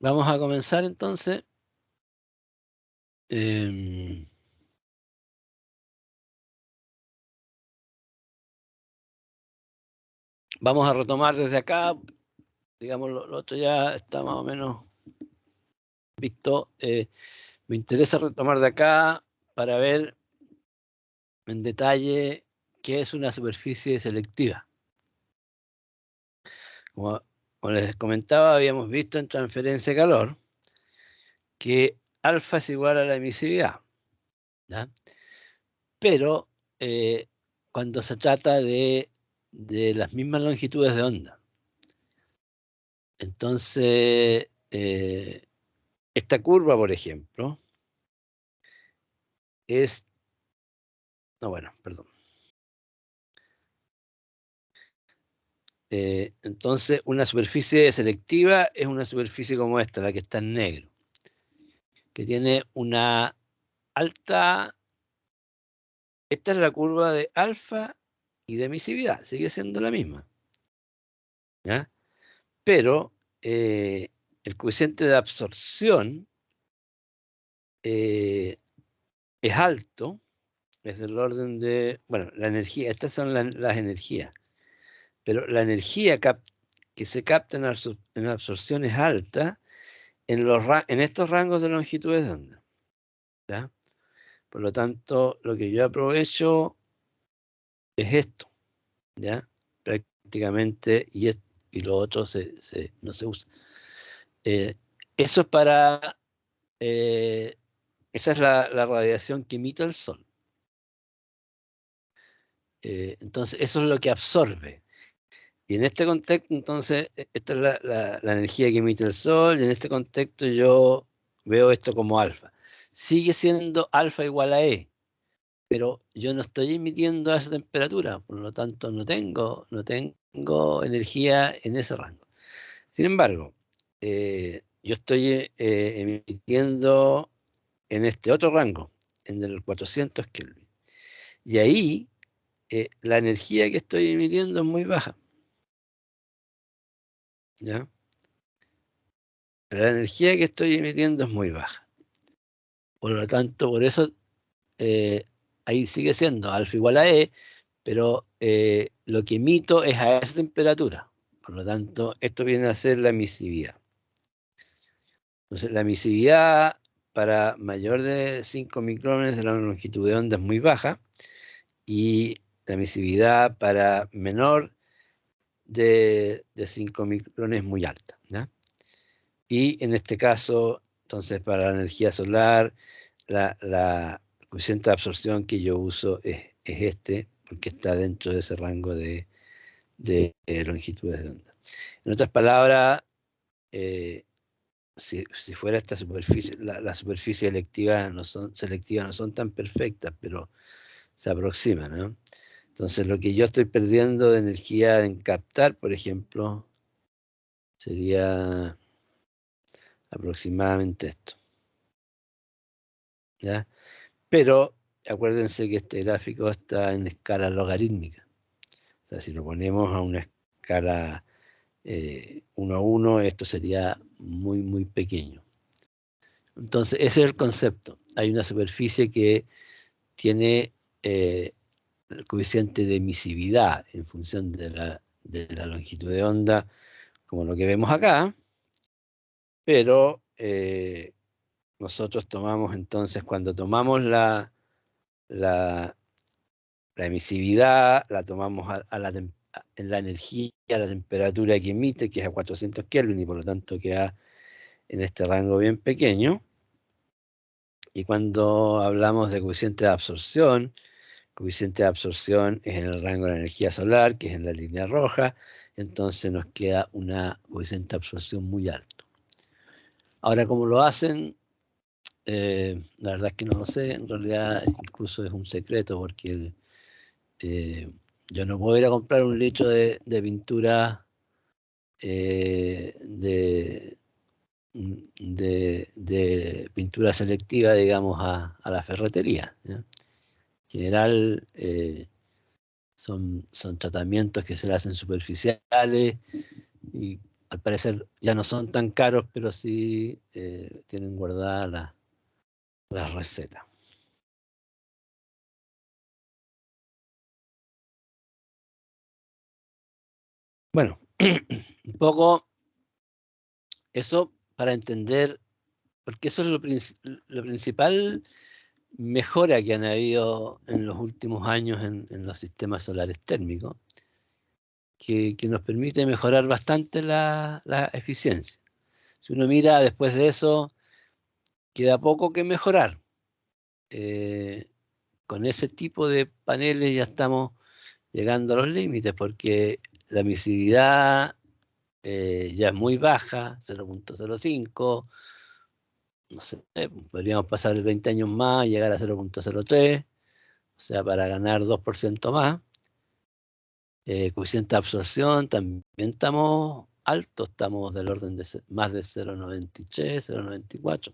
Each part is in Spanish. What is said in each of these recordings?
Vamos a comenzar entonces. Vamos a retomar desde acá. Digamos, lo otro ya está más o menos visto. Me interesa retomar de acá para ver en detalle qué es una superficie selectiva. Como les comentaba, habíamos visto en transferencia de calor que alfa es igual a la emisividad, ¿ya? Pero cuando se trata de las mismas longitudes de onda. Entonces, esta curva, por ejemplo, es... No, bueno, perdón. Entonces, una superficie selectiva es una superficie como esta, la que está en negro, que tiene una alta... Esta es la curva de alfa y de emisividad, sigue siendo la misma, ¿ya? Pero el coeficiente de absorción es alto, es del orden de... Bueno, la energía, estas son las energías, pero la energía que se capta en absorción es alta en estos rangos de longitudes de onda, ¿ya? Por lo tanto, lo que yo aprovecho es esto, ¿ya? Prácticamente, y lo otro no se usa. Eso es para... esa es la radiación que emite el Sol. Entonces, eso es lo que absorbe. Y en este contexto, entonces, esta es la energía que emite el Sol, y en este contexto yo veo esto como alfa. Sigue siendo alfa igual a E, pero yo no estoy emitiendo a esa temperatura, por lo tanto no tengo energía en ese rango. Sin embargo, yo estoy emitiendo en este otro rango, en el 400 Kelvin. Y ahí la energía que estoy emitiendo es muy baja, ¿ya? La energía que estoy emitiendo es muy baja. Por lo tanto, por eso ahí sigue siendo alfa igual a E, pero lo que emito es a esa temperatura. Por lo tanto, esto viene a ser la emisividad. Entonces, la emisividad para mayor de 5 micrones de la longitud de onda es muy baja, y la emisividad para menor de 5 micrones es muy alta, ¿ya? Y en este caso, entonces, para la energía solar, la coeficiente de absorción que yo uso es este, porque está dentro de ese rango de longitudes de onda. En otras palabras, si fuera esta superficie, la superficie selectiva no son tan perfectas, pero se aproximan, ¿no? Entonces, lo que yo estoy perdiendo de energía en captar, por ejemplo, sería aproximadamente esto, ¿ya? Pero acuérdense que este gráfico está en escala logarítmica. O sea, si lo ponemos a una escala 1 a 1, esto sería muy, muy pequeño. Entonces, ese es el concepto. Hay una superficie que tiene el coeficiente de emisividad en función de la longitud de onda, como lo que vemos acá, pero nosotros tomamos entonces, cuando tomamos la emisividad, la tomamos en la energía, a la temperatura que emite, que es a 400 Kelvin, y por lo tanto queda en este rango bien pequeño. Y cuando hablamos de coeficiente de absorción es en el rango de la energía solar, que es en la línea roja, entonces nos queda una coeficiente de absorción muy alto. Ahora, ¿cómo lo hacen? La verdad es que no lo sé, en realidad incluso es un secreto, porque yo no puedo ir a comprar un litro de pintura de pintura selectiva, digamos, a la ferretería, ¿ya? En general son tratamientos que se le hacen superficiales, y al parecer ya no son tan caros, pero sí tienen guardadas las recetas. Bueno, un poco eso para entender, porque eso es lo principal mejora que han habido en los últimos años en los sistemas solares térmicos, que nos permite mejorar bastante la eficiencia. Si uno mira después de eso, queda poco que mejorar. Eh, con ese tipo de paneles ya estamos llegando a los límites, porque la emisividad ya es muy baja, 0.05, no sé, podríamos pasar 20 años más y llegar a 0.03, o sea, para ganar 2% más. Coeficiente de absorción también estamos altos, estamos del orden de más de 0.93, 0.94.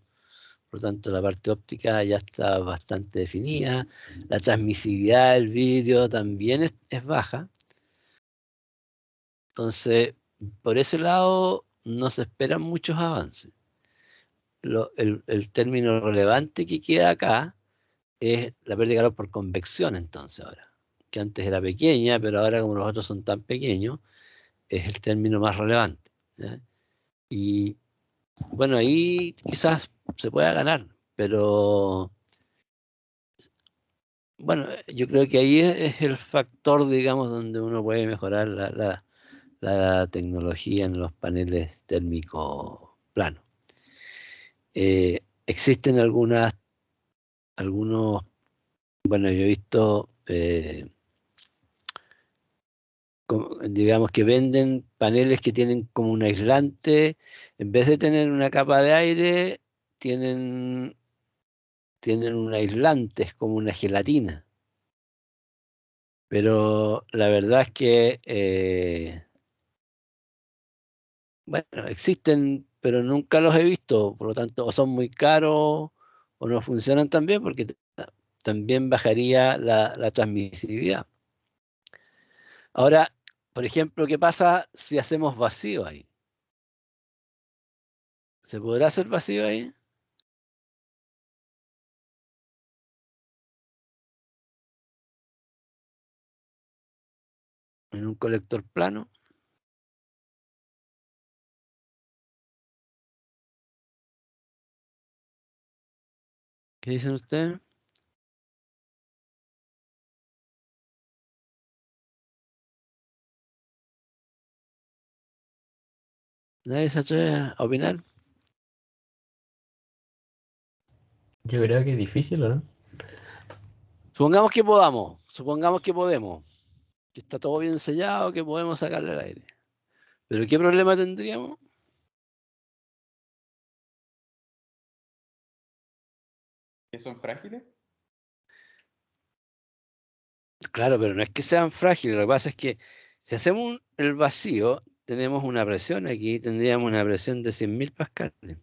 Por lo tanto, la parte óptica ya está bastante definida. La transmisividad del vidrio también es baja. Entonces, por ese lado, no se esperan muchos avances. El término relevante que queda acá es la pérdida de calor por convección, entonces ahora, que antes era pequeña, pero ahora como los otros son tan pequeños, es el término más relevante, ¿ya? Y bueno, ahí quizás se pueda ganar, pero bueno, yo creo que ahí es el factor, digamos, donde uno puede mejorar la tecnología en los paneles térmicos planos. Existen algunos, bueno, yo he visto, digamos, que venden paneles que tienen como un aislante, en vez de tener una capa de aire, tienen, tienen un aislante, es como una gelatina. Pero la verdad es que, bueno, existen, pero nunca los he visto, por lo tanto, o son muy caros o no funcionan tan bien, porque también bajaría la transmisividad. Ahora, por ejemplo, ¿qué pasa si hacemos vacío ahí? ¿Se podrá hacer vacío ahí en un colector plano? ¿Qué dicen ustedes? ¿Nadie se atreve a opinar? Yo creo que es difícil, ¿o no? Supongamos que podemos, que está todo bien sellado, que podemos sacarle el aire. ¿Pero qué problema tendríamos? ¿Que son frágiles? Claro, pero no es que sean frágiles, lo que pasa es que si hacemos el vacío, tenemos una presión aquí, tendríamos una presión de 100.000 pascales.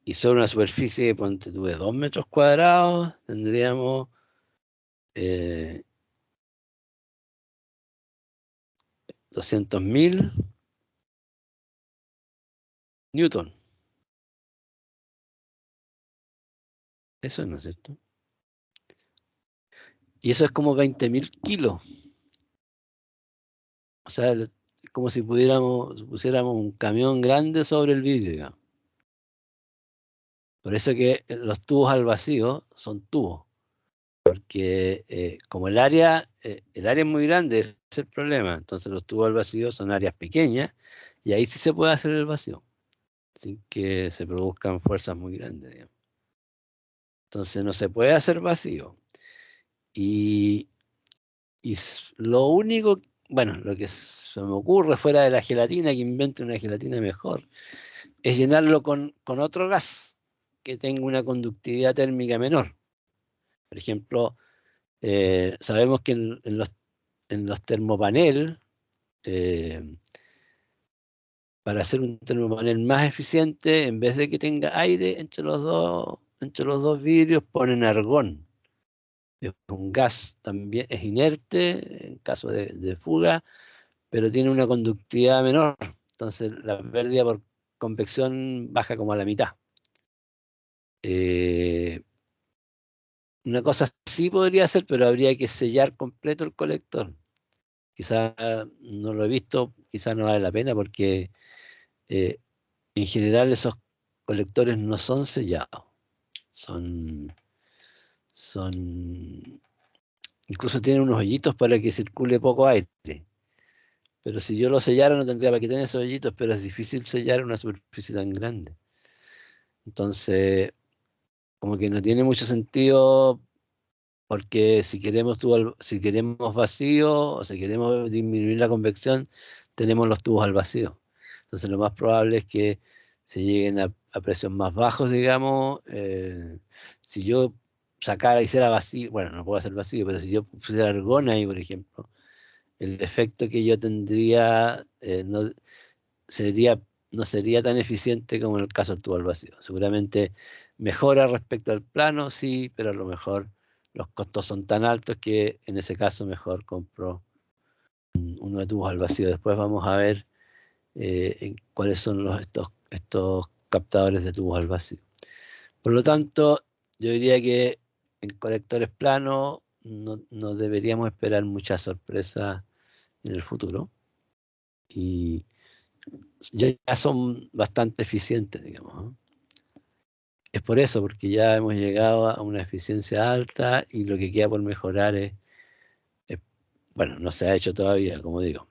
Y sobre una superficie, ponte tú, de 2 metros cuadrados, tendríamos 200.000 newton. Eso no es cierto. Y eso es como 20.000 kilos. O sea, es como si pusiéramos un camión grande sobre el vidrio, digamos. Por eso que los tubos al vacío son tubos. Porque como el área es muy grande, ese es el problema. Entonces los tubos al vacío son áreas pequeñas y ahí sí se puede hacer el vacío, sin que se produzcan fuerzas muy grandes, digamos. Entonces no se puede hacer vacío. Y, lo único, bueno, lo que se me ocurre fuera de la gelatina, que invente una gelatina mejor, es llenarlo con otro gas que tenga una conductividad térmica menor. Por ejemplo, sabemos que en los termopaneles, eh, para hacer un termopanel más eficiente, en vez de que tenga aire entre los dos vidrios, ponen argón. Es un gas también, es inerte en caso de fuga, pero tiene una conductividad menor. Entonces la pérdida por convección baja como a la mitad. Una cosa así podría ser, pero habría que sellar completo el colector. Quizá no lo he visto, quizá no vale la pena porque eh, en general esos colectores no son sellados. Son, son, incluso tienen unos hoyitos para que circule poco aire. Pero si yo lo sellara no tendría para qué tener esos hoyitos, pero es difícil sellar una superficie tan grande. Entonces, como que no tiene mucho sentido porque si queremos vacío o si queremos disminuir la convección, tenemos los tubos al vacío. Entonces lo más probable es que se lleguen a presios más bajos, digamos. Si yo hiciera vacío, bueno, no puedo hacer vacío, pero si yo pusiera argón ahí, por ejemplo, el efecto que yo tendría sería, no sería tan eficiente como en el caso del tubo al vacío. Seguramente mejora respecto al plano, sí, pero a lo mejor los costos son tan altos que en ese caso mejor compro uno de tubos al vacío. Después vamos a ver cuáles son estos captadores de tubos al vacío. Por lo tanto, yo diría que en colectores planos no deberíamos esperar mucha sorpresa en el futuro. Y ya son bastante eficientes, digamos, ¿no? Es por eso, porque ya hemos llegado a una eficiencia alta y lo que queda por mejorar es- bueno, no se ha hecho todavía, como digo.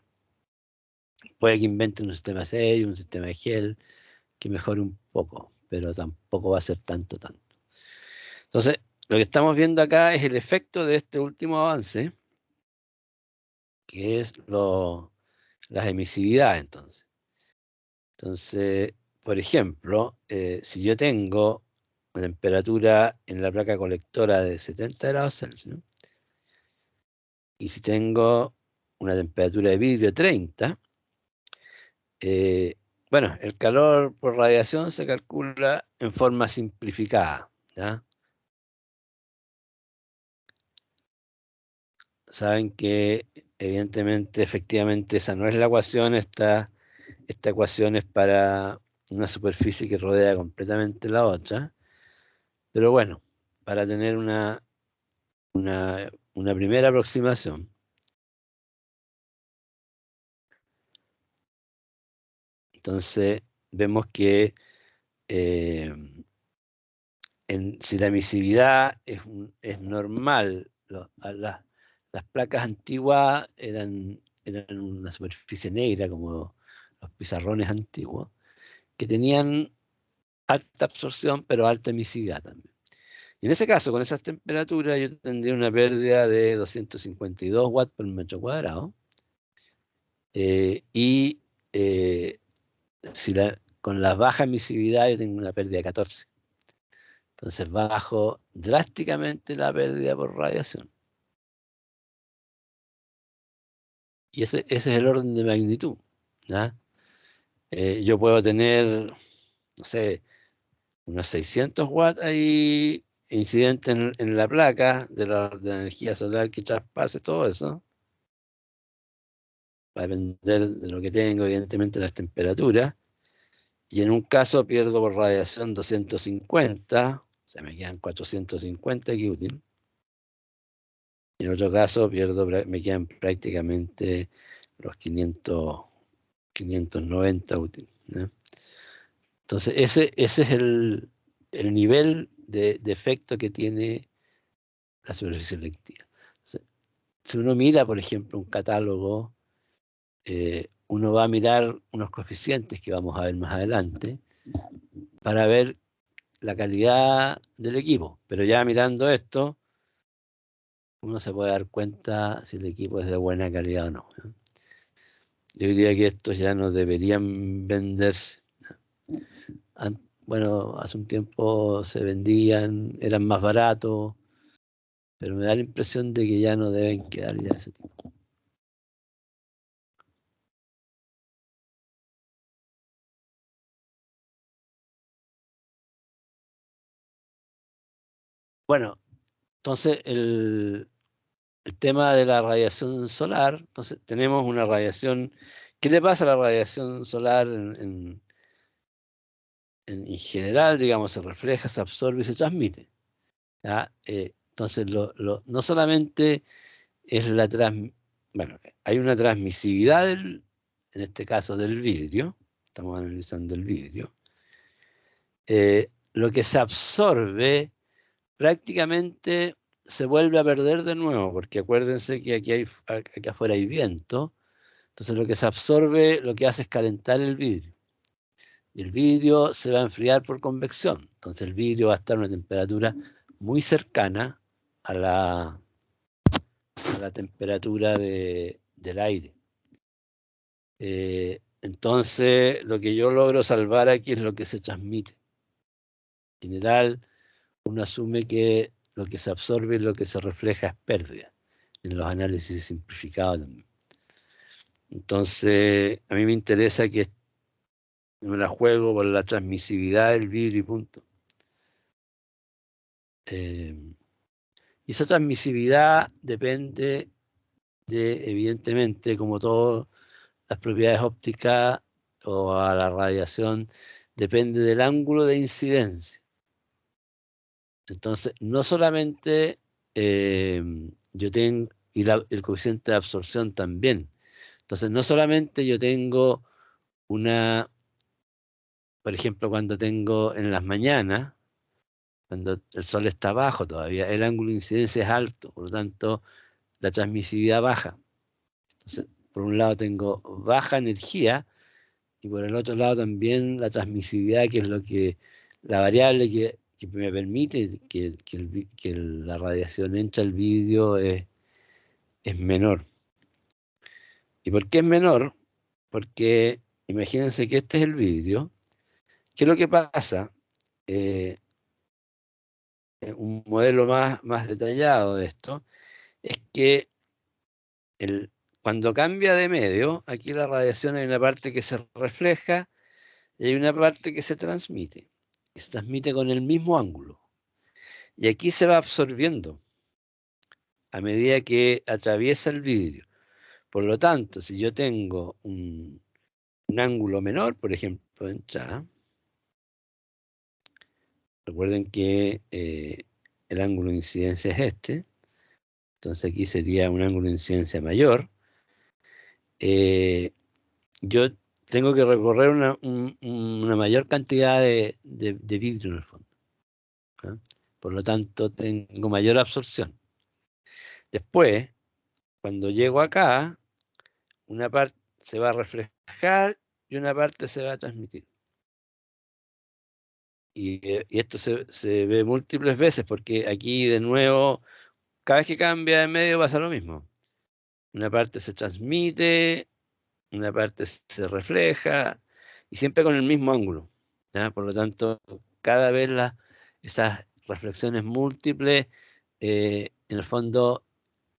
Puede que inventen un sistema serio, un sistema de gel, que mejore un poco, pero tampoco va a ser tanto. Entonces, lo que estamos viendo acá es el efecto de este último avance, que es las emisividades, entonces. Entonces, por ejemplo, si yo tengo una temperatura en la placa colectora de 70 grados Celsius, y si tengo una temperatura de vidrio de 30, eh, bueno, el calor por radiación se calcula en forma simplificada, ¿ya? Saben que evidentemente, efectivamente, esa no es la ecuación, esta ecuación es para una superficie que rodea completamente la otra, pero bueno, para tener una primera aproximación. Entonces, vemos que eh, si la emisividad es normal, las placas antiguas eran una superficie negra, como los pizarrones antiguos, que tenían alta absorción, pero alta emisividad también. Y en ese caso, con esas temperaturas, yo tendría una pérdida de 252 watts por metro cuadrado. Y con la baja emisividad yo tengo una pérdida de 14. Entonces bajo drásticamente la pérdida por radiación. Y ese es el orden de magnitud, ¿ya? Yo puedo tener, no sé, unos 600 watts ahí incidentes en la placa de la energía solar que traspase todo eso. Va a depender de lo que tengo, evidentemente, las temperaturas. Y en un caso pierdo por radiación 250, o sea, me quedan 450 aquí útil. Y en otro caso me quedan prácticamente los 590 útil, ¿no? Entonces, ese es el nivel de efecto que tiene la superficie selectiva. Entonces, si uno mira, por ejemplo, un catálogo, uno va a mirar unos coeficientes que vamos a ver más adelante para ver la calidad del equipo. Pero ya mirando esto, uno se puede dar cuenta si el equipo es de buena calidad o no, ¿no? Yo diría que estos ya no deberían venderse. Bueno, hace un tiempo se vendían, eran más baratos, pero me da la impresión de que ya no deben quedar ya ese tipo. Bueno, Entonces, el tema de la radiación solar, entonces tenemos una radiación. ¿Qué le pasa a la radiación solar en general? Digamos, se refleja, se absorbe y se transmite. ¿Ya? Entonces, no solamente es bueno, hay una transmisividad, en este caso del vidrio, estamos analizando el vidrio. Lo que se absorbe prácticamente se vuelve a perder de nuevo, porque acuérdense que aquí afuera hay viento, entonces lo que se absorbe lo que hace es calentar el vidrio. Y el vidrio se va a enfriar por convección, entonces el vidrio va a estar a una temperatura muy cercana a la temperatura del aire. Entonces, lo que yo logro salvar aquí es lo que se transmite. En general, uno asume que lo que se absorbe y lo que se refleja es pérdida, en los análisis simplificados también. Entonces, a mí me interesa que me la juego por la transmisividad del vidrio y punto. Y esa transmisividad depende evidentemente, como todas las propiedades ópticas o a la radiación, depende del ángulo de incidencia. Entonces, no solamente yo tengo, y el coeficiente de absorción también. Entonces, no solamente yo tengo por ejemplo, cuando tengo en las mañanas, cuando el sol está bajo todavía, el ángulo de incidencia es alto, por lo tanto, la transmisividad baja. Entonces, por un lado tengo baja energía y por el otro lado también la transmisividad, que es la variable que me permite que la radiación entre al vidrio es menor. ¿Y por qué es menor? Porque imagínense que este es el vidrio. ¿Qué es lo que pasa? Un modelo más detallado de esto es que cuando cambia de medio, aquí la radiación hay una parte que se refleja y hay una parte que se transmite. Y se transmite con el mismo ángulo. Y aquí se va absorbiendo a medida que atraviesa el vidrio. Por lo tanto, si yo tengo un ángulo menor, por ejemplo, en entrada, recuerden que el ángulo de incidencia es este, entonces aquí sería un ángulo de incidencia mayor. Yo tengo que recorrer una mayor cantidad de vidrio en el fondo. ¿Ah? Por lo tanto, tengo mayor absorción. Después, cuando llego acá, una parte se va a reflejar y una parte se va a transmitir. Y esto se ve múltiples veces, porque aquí de nuevo, cada vez que cambia de medio pasa lo mismo. Una parte se transmite, una parte se refleja, y siempre con el mismo ángulo, ¿ya? Por lo tanto, cada vez esas reflexiones múltiples, en el fondo,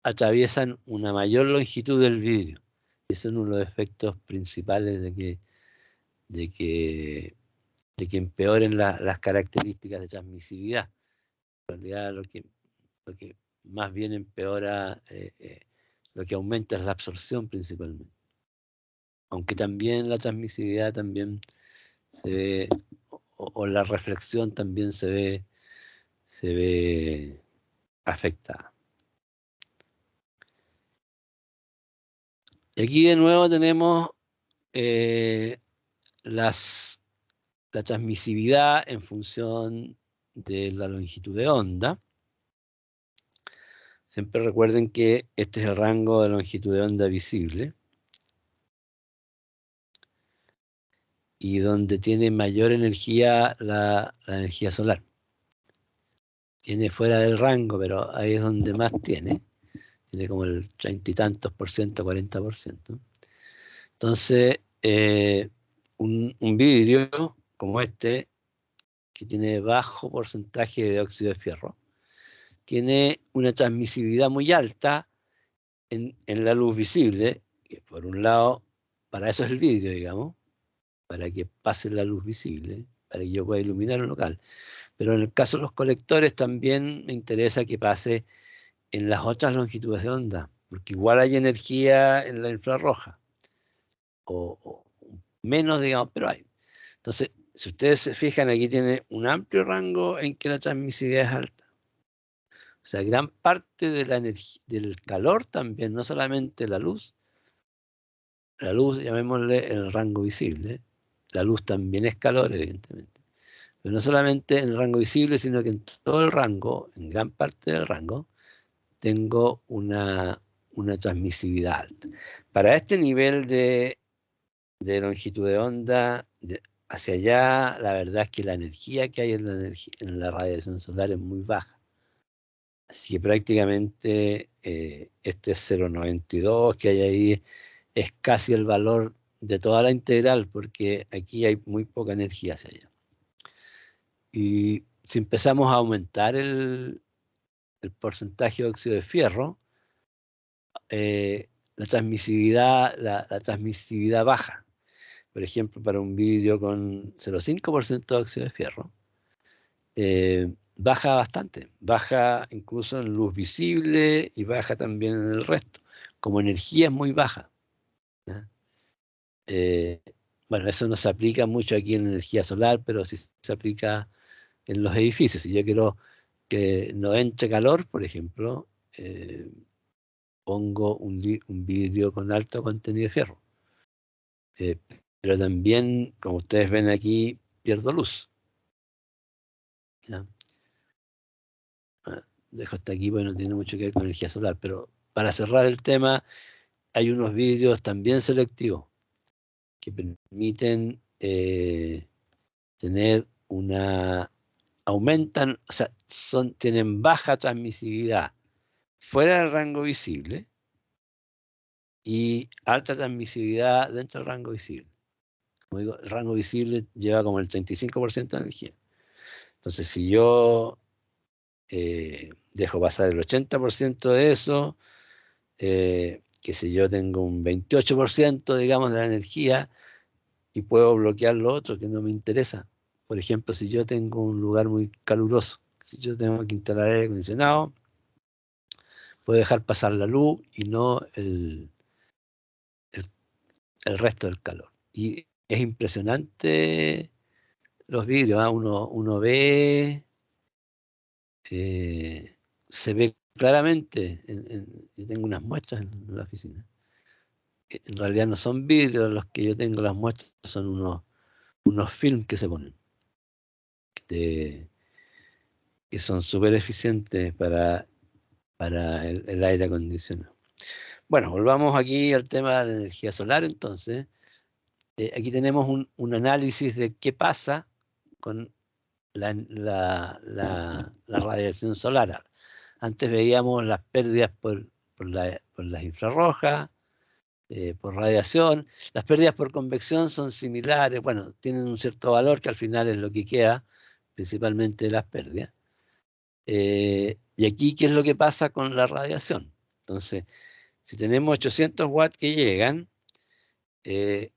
atraviesan una mayor longitud del vidrio. Ese es uno de los efectos principales de que empeoren las características de transmisividad. En realidad, lo que más bien empeora, lo que aumenta es la absorción principalmente. Aunque también la transmisividad también se ve, o la reflexión también se ve afectada. Y aquí de nuevo tenemos la transmisividad en función de la longitud de onda. Siempre recuerden que este es el rango de longitud de onda visible. Y donde tiene mayor energía la energía solar. Tiene fuera del rango, pero ahí es donde más tiene. Tiene como el 30 y tantos por ciento, 40%. Entonces, un vidrio como este, que tiene bajo porcentaje de óxido de fierro, tiene una transmisividad muy alta en la luz visible, que por un lado, para eso es el vidrio, digamos, para que pase la luz visible. para que yo pueda iluminar un local. Pero en el caso de los colectores también me interesa que pase en las otras longitudes de onda, porque igual hay energía en la infrarroja, o menos, digamos, pero hay. Entonces, si ustedes se fijan, aquí tiene un amplio rango en que la transmisividad es alta. O sea, gran parte de la energía, del calor también, no solamente la luz, llamémosle el rango visible, la luz también es calor, evidentemente. Pero no solamente en el rango visible, sino que en todo el rango, en gran parte del rango, tengo una transmisividad alta. Para este nivel de longitud de onda, hacia allá, la verdad es que la energía que hay en la radiación solar es muy baja. Así que prácticamente este 0,92 que hay ahí es casi el valor de toda la integral, porque aquí hay muy poca energía hacia allá. Y si empezamos a aumentar el porcentaje de óxido de fierro, la transmisividad baja. Por ejemplo, para un vidrio con 0,5% de óxido de fierro, baja bastante. Baja incluso en luz visible y baja también en el resto. Como energía es muy baja. Bueno, eso no se aplica mucho aquí en energía solar, pero sí se aplica en los edificios. Si yo quiero que no entre calor, por ejemplo, pongo un vidrio con alto contenido de fierro. Pero también, como ustedes ven aquí, pierdo luz. ¿Ya? Dejo hasta aquí, porque no tiene mucho que ver con energía solar. Pero para cerrar el tema, hay unos vidrios también selectivos que permiten tener aumentan, o sea, tienen baja transmisividad fuera del rango visible y alta transmisividad dentro del rango visible. Como digo, el rango visible lleva como el 35% de energía. Entonces, si yo dejo pasar el 80% de eso, que si yo tengo un 28%, digamos, de la energía y puedo bloquear lo otro que no me interesa. Por ejemplo, si yo tengo un lugar muy caluroso, si yo tengo que instalar aire acondicionado, puedo dejar pasar la luz y no el resto del calor. Y es impresionante los vídeos, ¿eh? Uno ve, se ve claramente, yo tengo unas muestras en la oficina. En realidad no son vidrios los que yo tengo, las muestras son unos films que se ponen, que son súper eficientes para el aire acondicionado. Bueno, volvamos aquí al tema de la energía solar entonces. Aquí tenemos un análisis de qué pasa con la radiación solar. Antes veíamos las pérdidas por las infrarrojas, por radiación. Las pérdidas por convección son similares, bueno, tienen un cierto valor que al final es lo que queda, principalmente las pérdidas. Y aquí, ¿qué es lo que pasa con la radiación? Entonces, si tenemos 800 watts que llegan, el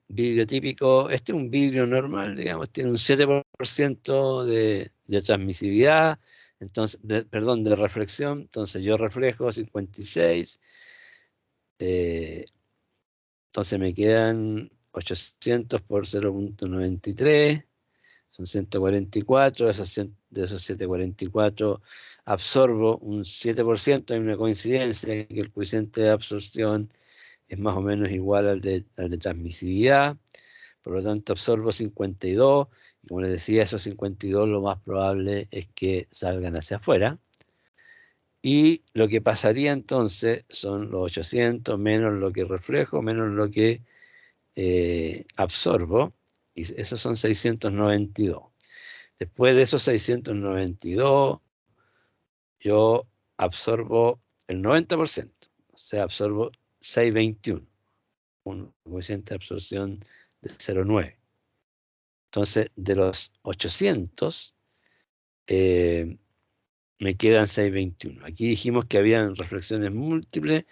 vidrio típico, este es un vidrio normal, digamos, tiene un 7% de transmisividad, entonces, perdón, de reflexión, entonces yo reflejo 56, entonces me quedan 800 por 0,93, son 144, de esos 744 absorbo un 7%, hay una coincidencia que el coeficiente de absorción es más o menos igual al de transmisividad, por lo tanto absorbo 52, y como les decía, esos 52 lo más probable es que salgan hacia afuera, y lo que pasaría entonces son los 800 menos lo que reflejo, menos lo que absorbo, y esos son 692. Después de esos 692, yo absorbo el 90%, o sea, absorbo 621, un coeficiente de absorción de 0,9. Entonces, de los 800, me quedan 621. Aquí dijimos que habían reflexiones múltiples,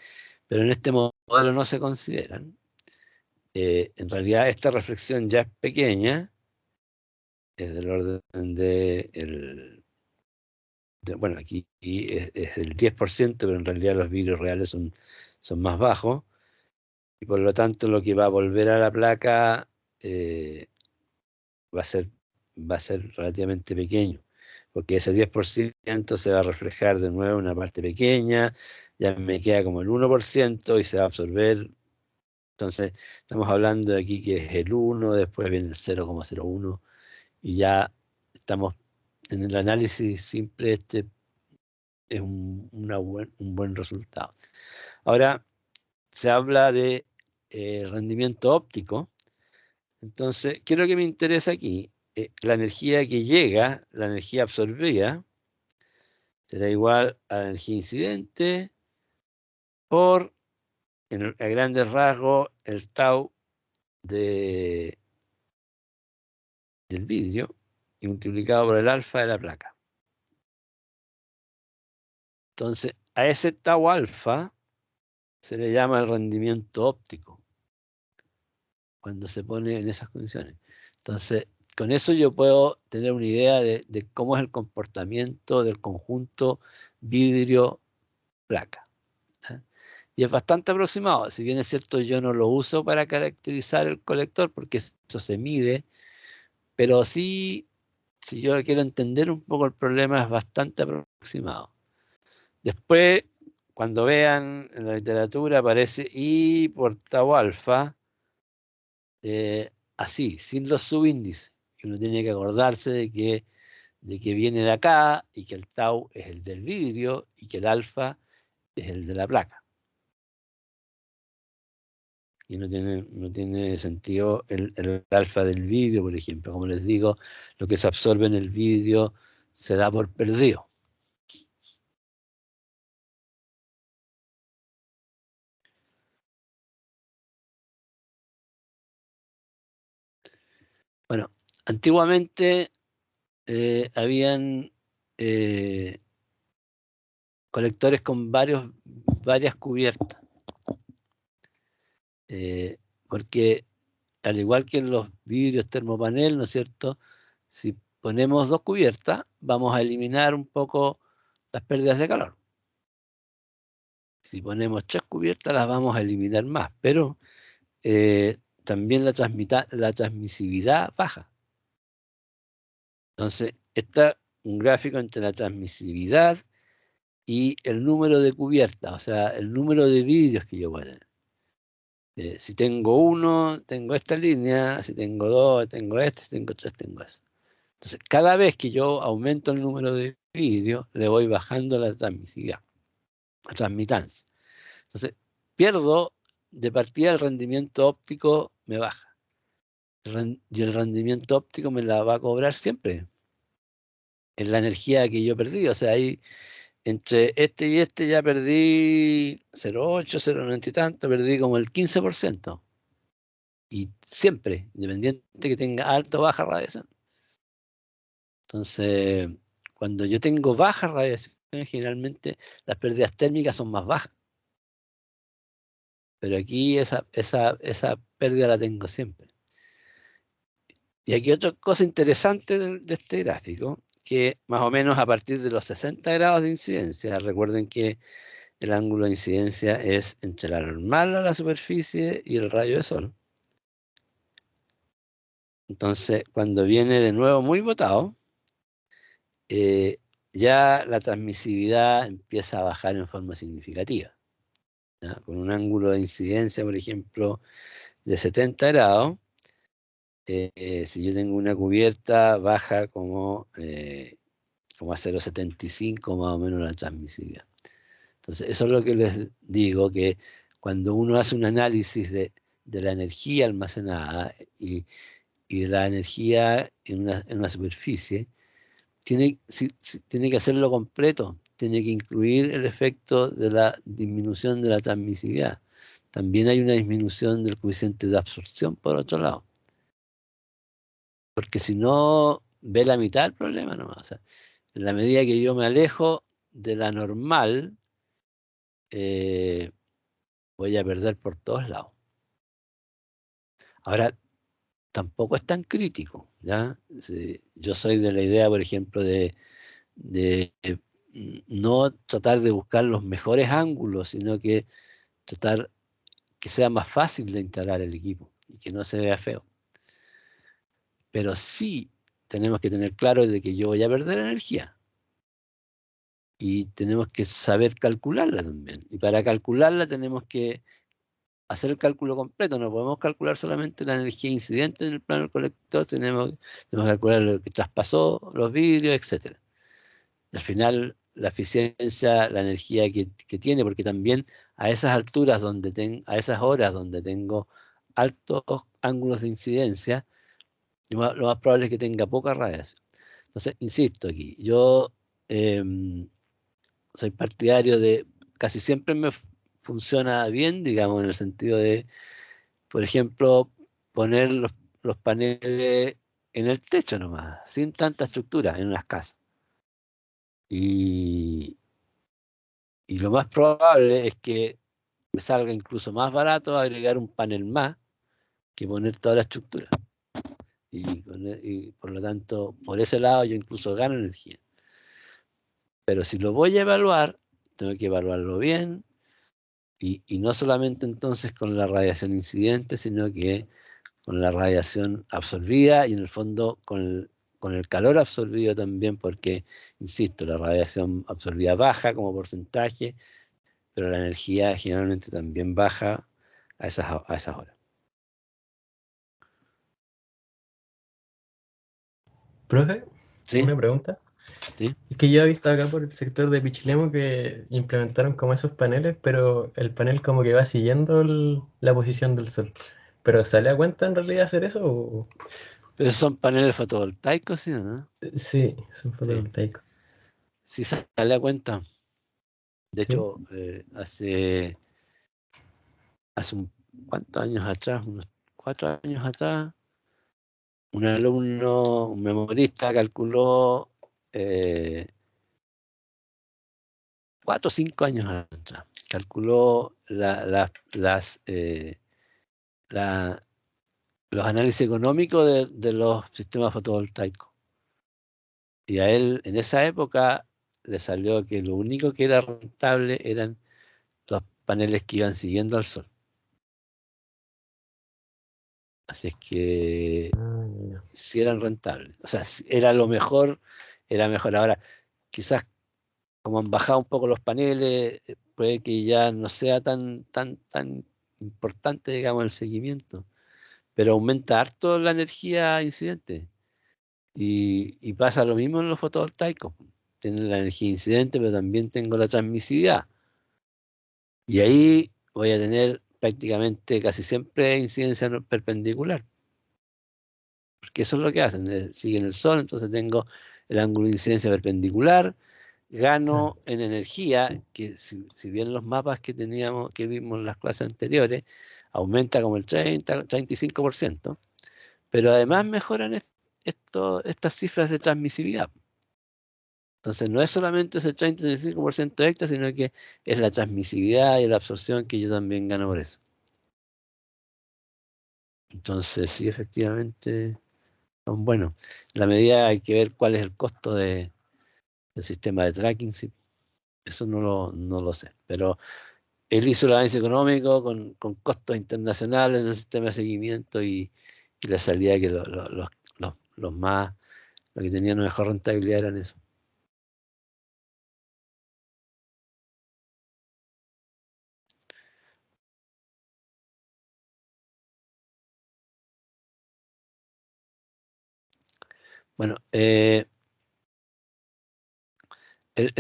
pero en este modelo no se consideran. En realidad, esta reflexión ya es pequeña, es del orden de bueno, aquí es del 10%, pero en realidad los vidrios reales son más bajos, y por lo tanto lo que va a volver a la placa va a ser relativamente pequeño, porque ese 10% se va a reflejar de nuevo en una parte pequeña, ya me queda como el 1% y se va a absorber. Entonces estamos hablando de aquí que es el 1, después viene el 0,01 y ya estamos en el análisis simple. Este es un buen resultado. Ahora se habla de rendimiento óptico. Entonces, ¿qué es lo que me interesa aquí? La energía que llega, la energía absorbida, será igual a la energía incidente por, a grandes rasgos, el tau del vidrio y multiplicado por el alfa de la placa. Entonces, a ese tau alfa se le llama el rendimiento óptico cuando se pone en esas condiciones. Entonces, con eso yo puedo tener una idea de cómo es el comportamiento del conjunto vidrio-placa. ¿Eh? Y es bastante aproximado. Si bien es cierto, yo no lo uso para caracterizar el colector, porque eso se mide, pero sí, si yo quiero entender un poco el problema, es bastante aproximado. Después, cuando vean en la literatura, aparece I por tau alfa, así, sin los subíndices. Y uno tiene que acordarse de que viene de acá y que el tau es el del vidrio y que el alfa es el de la placa. Y no tiene sentido el alfa del vidrio, por ejemplo. Como les digo, lo que se absorbe en el vidrio se da por perdido. Bueno, antiguamente habían colectores con varias cubiertas. Porque al igual que en los vidrios termopanel, ¿no es cierto? Si ponemos 2 cubiertas, vamos a eliminar un poco las pérdidas de calor. Si ponemos 3 cubiertas, las vamos a eliminar más, pero también la transmisividad baja. Entonces, está un gráfico entre la transmisividad y el número de cubiertas, o sea, el número de vidrios que yo voy a tener. Si tengo 1, tengo esta línea, si tengo 2, tengo este, si tengo 3, tengo eso. Entonces, cada vez que yo aumento el número de vidrios, le voy bajando la transmisividad, la transmitancia. Entonces, pierdo de partida el rendimiento óptico, me baja. Y el rendimiento óptico me la va a cobrar siempre. Es la energía que yo perdí. O sea, ahí entre este y este ya perdí 0,8, 0,90 y tanto, perdí como el 15%. Y siempre, independiente que tenga alta o baja radiación. Entonces, cuando yo tengo baja radiación, generalmente las pérdidas térmicas son más bajas. Pero aquí esa pérdida la tengo siempre. Y aquí otra cosa interesante de este gráfico, que más o menos a partir de los 60 grados de incidencia, recuerden que el ángulo de incidencia es entre la normal a la superficie y el rayo de sol. Entonces, cuando viene de nuevo muy botado, ya la transmisividad empieza a bajar en forma significativa. ¿Ya? Con un ángulo de incidencia, por ejemplo, de 70 grados, si yo tengo una cubierta, baja como a 0,75 más o menos la transmisividad. Entonces, eso es lo que les digo, que cuando uno hace un análisis de la energía almacenada y de la energía en una superficie, tiene que hacerlo completo, tiene que incluir el efecto de la disminución de la transmisividad. También hay una disminución del coeficiente de absorción por otro lado. Porque si no, ve la mitad del problema nomás. O sea, en la medida que yo me alejo de la normal, voy a perder por todos lados. Ahora, tampoco es tan crítico, ¿ya? yo soy de la idea, por ejemplo, de no tratar de buscar los mejores ángulos, sino que tratar que sea más fácil de instalar el equipo y que no se vea feo. Pero sí tenemos que tener claro de que yo voy a perder energía. Y tenemos que saber calcularla también. Y para calcularla tenemos que hacer el cálculo completo. No podemos calcular solamente la energía incidente en el plano del colector, tenemos que calcular lo que traspasó, los vidrios, etc. Al final, la eficiencia, la energía que tiene, porque también a esas alturas, a esas horas donde tengo altos ángulos de incidencia, lo más probable es que tenga poca radiación. Entonces, insisto aquí, yo soy partidario de, casi siempre me funciona bien, digamos, en el sentido de, por ejemplo, poner los paneles en el techo nomás, sin tanta estructura en unas casas. Y lo más probable es que me salga incluso más barato agregar un panel más que poner toda la estructura. Y por lo tanto, por ese lado yo incluso gano energía. Pero si lo voy a evaluar, tengo que evaluarlo bien, y no solamente entonces con la radiación incidente, sino que con la radiación absorbida y en el fondo con el calor absorbido también, porque, insisto, la radiación absorbida baja como porcentaje, pero la energía generalmente también baja a esas horas. Profe, ¿Sí? una pregunta. ¿Sí? Es que yo he visto acá por el sector de Pichilemu que implementaron como esos paneles, pero el panel como que va siguiendo la posición del sol. ¿Pero sale a cuenta en realidad hacer eso? Pero son paneles fotovoltaicos, ¿sí o no? Sí, son Sí. fotovoltaicos. Sí sale a cuenta. De Sí. hecho, ¿cuántos años atrás? Unos 4 años atrás, un alumno, un memorista, calculó 4 o 5 años atrás, calculó los análisis económicos de los sistemas fotovoltaicos. Y a él, en esa época, le salió que lo único que era rentable eran los paneles que iban siguiendo al sol. Así es que Ya. sí eran rentables. O sea, era lo mejor, era mejor. Ahora, quizás como han bajado un poco los paneles, puede que ya no sea tan importante, digamos, el seguimiento, pero aumenta harto la energía incidente. Y pasa lo mismo en los fotovoltaicos. Tienen la energía incidente, pero también tengo la transmisividad. Y ahí voy a tener prácticamente casi siempre incidencia perpendicular. Porque eso es lo que hacen, siguen el sol, entonces tengo el ángulo de incidencia perpendicular, gano Claro. en energía, que si bien los mapas que teníamos, que vimos en las clases anteriores, aumenta como el 35%, pero además mejoran estas cifras de transmisividad. Entonces no es solamente ese 35% extra, sino que es la transmisividad y la absorción que yo también gano por eso. Entonces sí, efectivamente son buenos. En la medida hay que ver cuál es el costo del sistema de tracking, sí. Eso no lo sé. Pero él hizo el análisis económico con costos internacionales en el sistema de seguimiento, y le salía que los más, los que tenían mejor rentabilidad eran eso. Bueno, el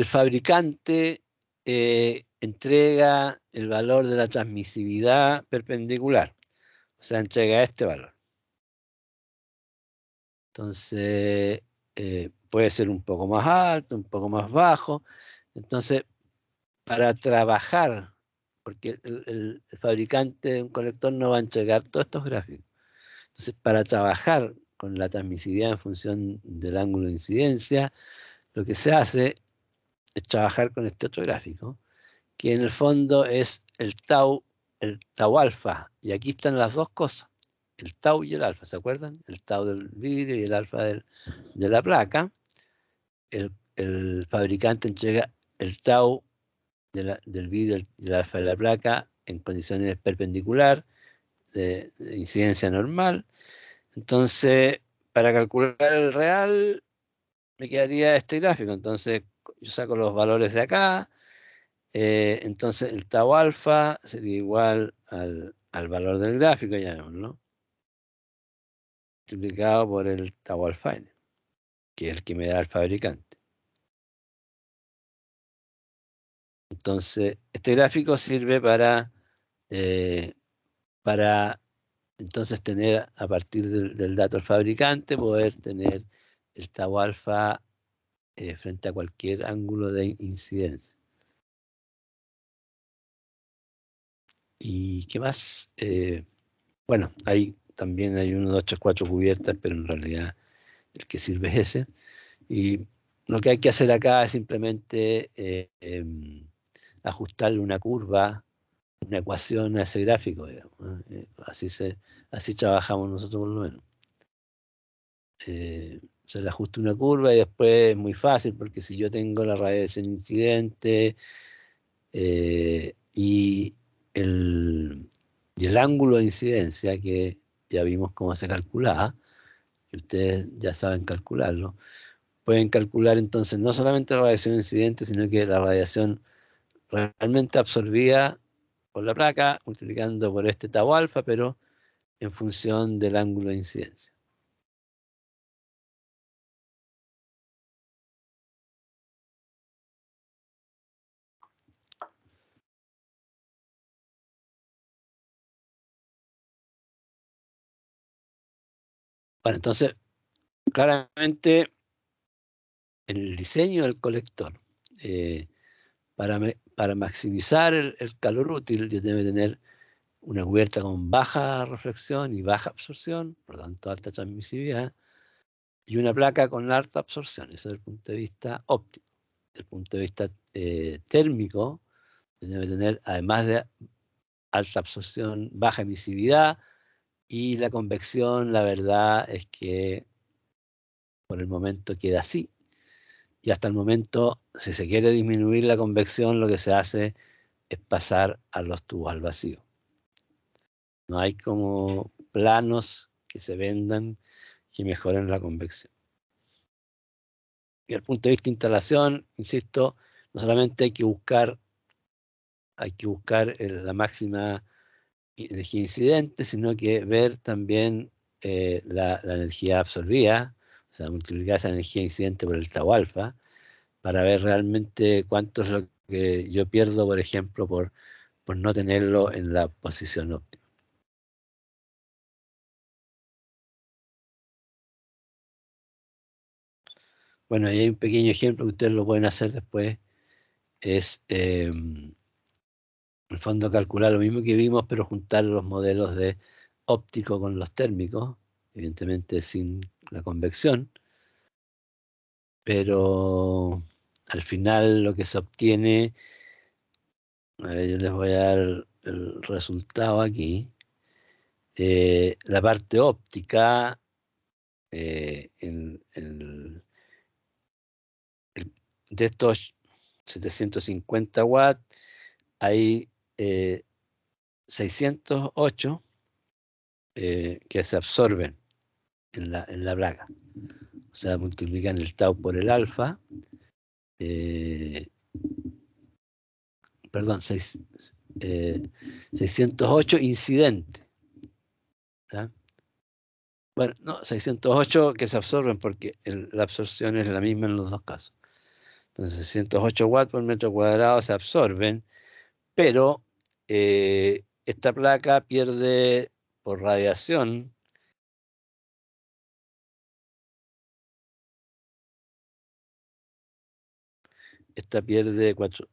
fabricante entrega el valor de la transmisividad perpendicular, o sea, entrega este valor. Entonces, puede ser un poco más alto, un poco más bajo. Entonces, para trabajar, porque el fabricante de un colector no va a entregar todos estos gráficos. Entonces, para trabajar con la transmisividad en función del ángulo de incidencia, lo que se hace es trabajar con este otro gráfico, que en el fondo es el tau alfa. Y aquí están las dos cosas. el tau y el alfa, ¿se acuerdan? El tau del vidrio y el alfa de la placa. El fabricante entrega el tau del vidrio y el alfa de la placa en condiciones perpendicular, de incidencia normal. Entonces, para calcular el real, me quedaría este gráfico. Entonces, yo saco los valores de acá. Entonces, el tau alfa sería igual al valor del gráfico, llamémoslo, multiplicado por el tau alfa n, que es el que me da el fabricante. Entonces, este gráfico sirve para entonces tener, a partir del dato del fabricante, poder tener el tau alfa frente a cualquier ángulo de incidencia. ¿Y qué más? Bueno, también hay 1, 2, 3, 4 cubiertas, pero en realidad el que sirve es ese. Y lo que hay que hacer acá es simplemente ajustarle una curva, una ecuación a ese gráfico, digamos, ¿no? Así trabajamos nosotros por lo menos. Se le ajusta una curva y después es muy fácil, porque si yo tengo la radiación incidente y el ángulo de incidencia, que ya vimos cómo se calculaba, que ustedes ya saben calcularlo, pueden calcular entonces no solamente la radiación incidente, sino que la radiación realmente absorbida por la placa, multiplicando por este tau alfa, pero en función del ángulo de incidencia. Bueno, entonces, claramente, en el diseño del colector, para maximizar el calor útil, yo tengo que tener una cubierta con baja reflexión y baja absorción, por lo tanto alta transmisividad, y una placa con alta absorción. Eso desde el punto de vista óptico. Desde el punto de vista térmico, debe tener, además de alta absorción, baja emisividad, y la convección, la verdad es que por el momento queda así. Y hasta el momento, si se quiere disminuir la convección, lo que se hace es pasar a los tubos al vacío. No hay como planos que se vendan que mejoren la convección. Y desde el punto de vista de instalación, insisto, no solamente hay que buscar la máxima energía incidente, sino que ver también la energía absorbida, o sea, multiplicar esa energía incidente por el tau alfa, para ver realmente cuánto es lo que yo pierdo, por ejemplo, por no tenerlo en la posición óptima. Bueno, ahí hay un pequeño ejemplo que ustedes lo pueden hacer después. Es, en el fondo, calcular lo mismo que vimos, pero juntar los modelos de óptico con los térmicos, evidentemente sin la convección. Pero al final lo que se obtiene, a ver, yo les voy a dar el resultado aquí. La parte óptica, de estos 750 watts, hay 608 que se absorben en la placa. O sea, multiplican el tau por el alfa. Perdón, 608 incidentes. ¿Ya? Bueno, no, 608 que se absorben, porque la absorción es la misma en los dos casos. Entonces, 608 watts por metro cuadrado se absorben, pero esta placa pierde por radiación esta pierde 408,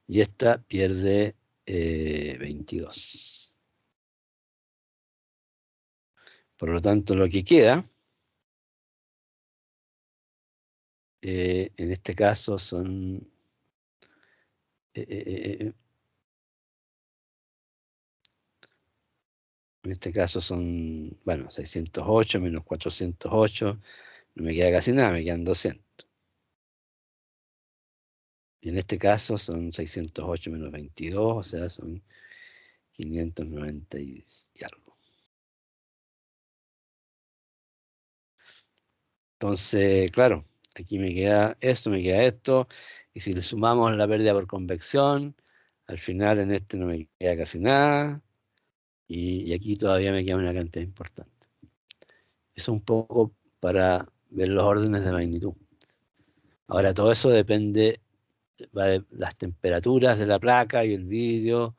y esta pierde 22. Por lo tanto, lo que queda, en este caso son... en este caso son, bueno, 608 menos 408, no me queda casi nada, me quedan 200. Y en este caso son 608 menos 22, o sea, son 590 y algo. Entonces, claro, aquí me queda esto, y si le sumamos la pérdida por convección, al final en este no me queda casi nada, y aquí todavía me queda una cantidad importante. Eso un poco para ver los órdenes de magnitud. Ahora, todo eso depende, va de las temperaturas de la placa y el vidrio,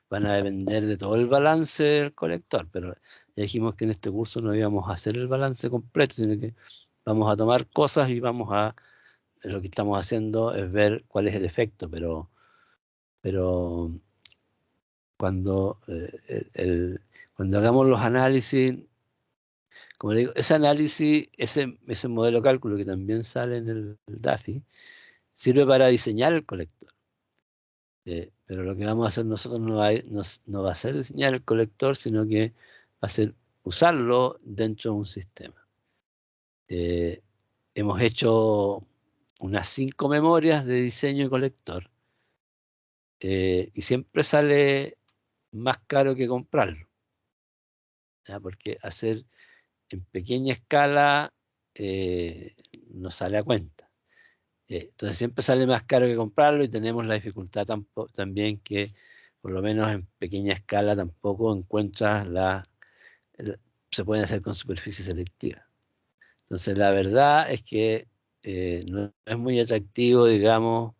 van a depender de todo el balance del colector, pero ya dijimos que en este curso no íbamos a hacer el balance completo, sino que vamos a tomar cosas y lo que estamos haciendo es ver cuál es el efecto, pero cuando, cuando hagamos los análisis, como le digo, ese análisis, ese modelo de cálculo que también sale en el DAFI, sirve para diseñar el colector. Pero lo que vamos a hacer nosotros no va a ser diseñar el colector, sino que va a ser usarlo dentro de un sistema. Hemos hecho unas 5 memorias de diseño de colector y siempre sale más caro que comprarlo, ¿ya? Porque hacer en pequeña escala no sale a cuenta. Entonces siempre sale más caro que comprarlo y tenemos la dificultad también que por lo menos en pequeña escala tampoco encuentras se pueden hacer con superficie selectiva. Entonces la verdad es que no es muy atractivo, digamos,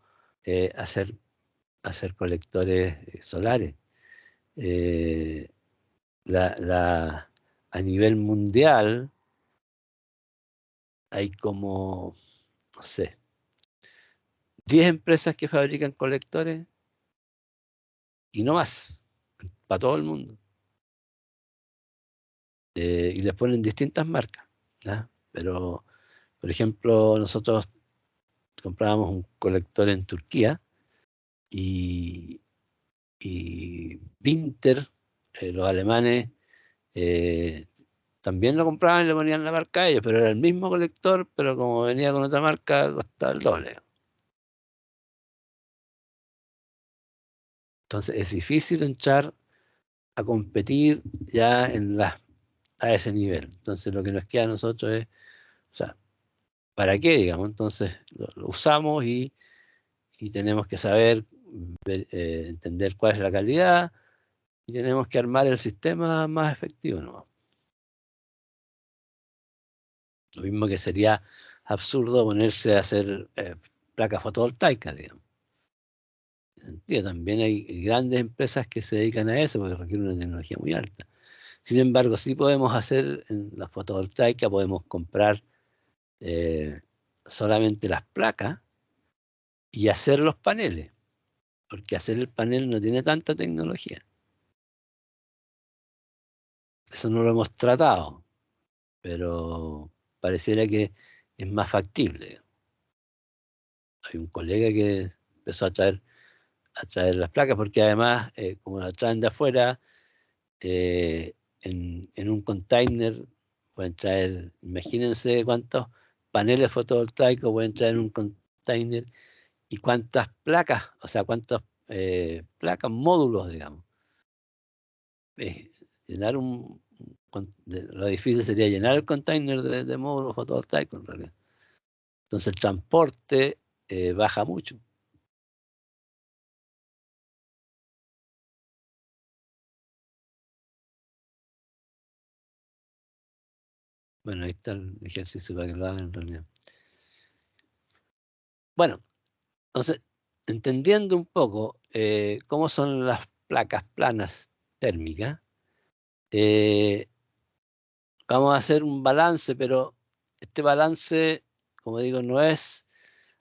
hacer colectores solares. A nivel mundial hay como, no sé, 10 empresas que fabrican colectores y no más, para todo el mundo. Y les ponen distintas marcas, ¿ya? Pero, por ejemplo, nosotros comprábamos un colector en Turquía y Winter, los alemanes, también lo compraban y le ponían la marca a ellos, pero era el mismo colector, pero como venía con otra marca, costaba el doble. Entonces es difícil entrar a competir ya a ese nivel. Entonces lo que nos queda a nosotros es, o sea, ¿para qué, digamos? Entonces lo usamos y tenemos que saber, entender cuál es la calidad y tenemos que armar el sistema más efectivo, ¿no? Lo mismo que sería absurdo ponerse a hacer placas fotovoltaicas, digamos. También hay grandes empresas que se dedican a eso porque requieren una tecnología muy alta. Sin embargo, sí podemos hacer en la fotovoltaica, podemos comprar solamente las placas y hacer los paneles, porque hacer el panel no tiene tanta tecnología. Eso no lo hemos tratado, pero pareciera que es más factible. Hay un colega que empezó a traer las placas, porque además, como las traen de afuera, en un container pueden traer, imagínense cuántos paneles fotovoltaicos pueden traer en un container y cuántas placas, o sea, cuántas placas, módulos, digamos. Llenar lo difícil sería llenar el container de módulos fotovoltaicos en realidad. Entonces el transporte baja mucho. Bueno, ahí está el ejercicio para que lo hagan en realidad. Bueno, entonces, entendiendo un poco cómo son las placas planas térmicas, vamos a hacer un balance, pero este balance, como digo, no es,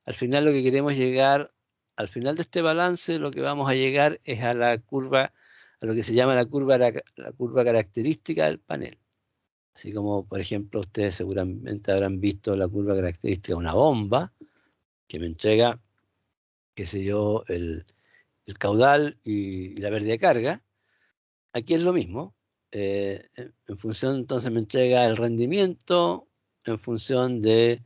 al final lo que queremos llegar, al final de este balance lo que vamos a llegar es a la curva, a lo que se llama la curva característica del panel. Así como, por ejemplo, ustedes seguramente habrán visto la curva característica de una bomba que me entrega, qué sé yo, el caudal y la pérdida de carga. Aquí es lo mismo. En función, entonces me entrega el rendimiento en función de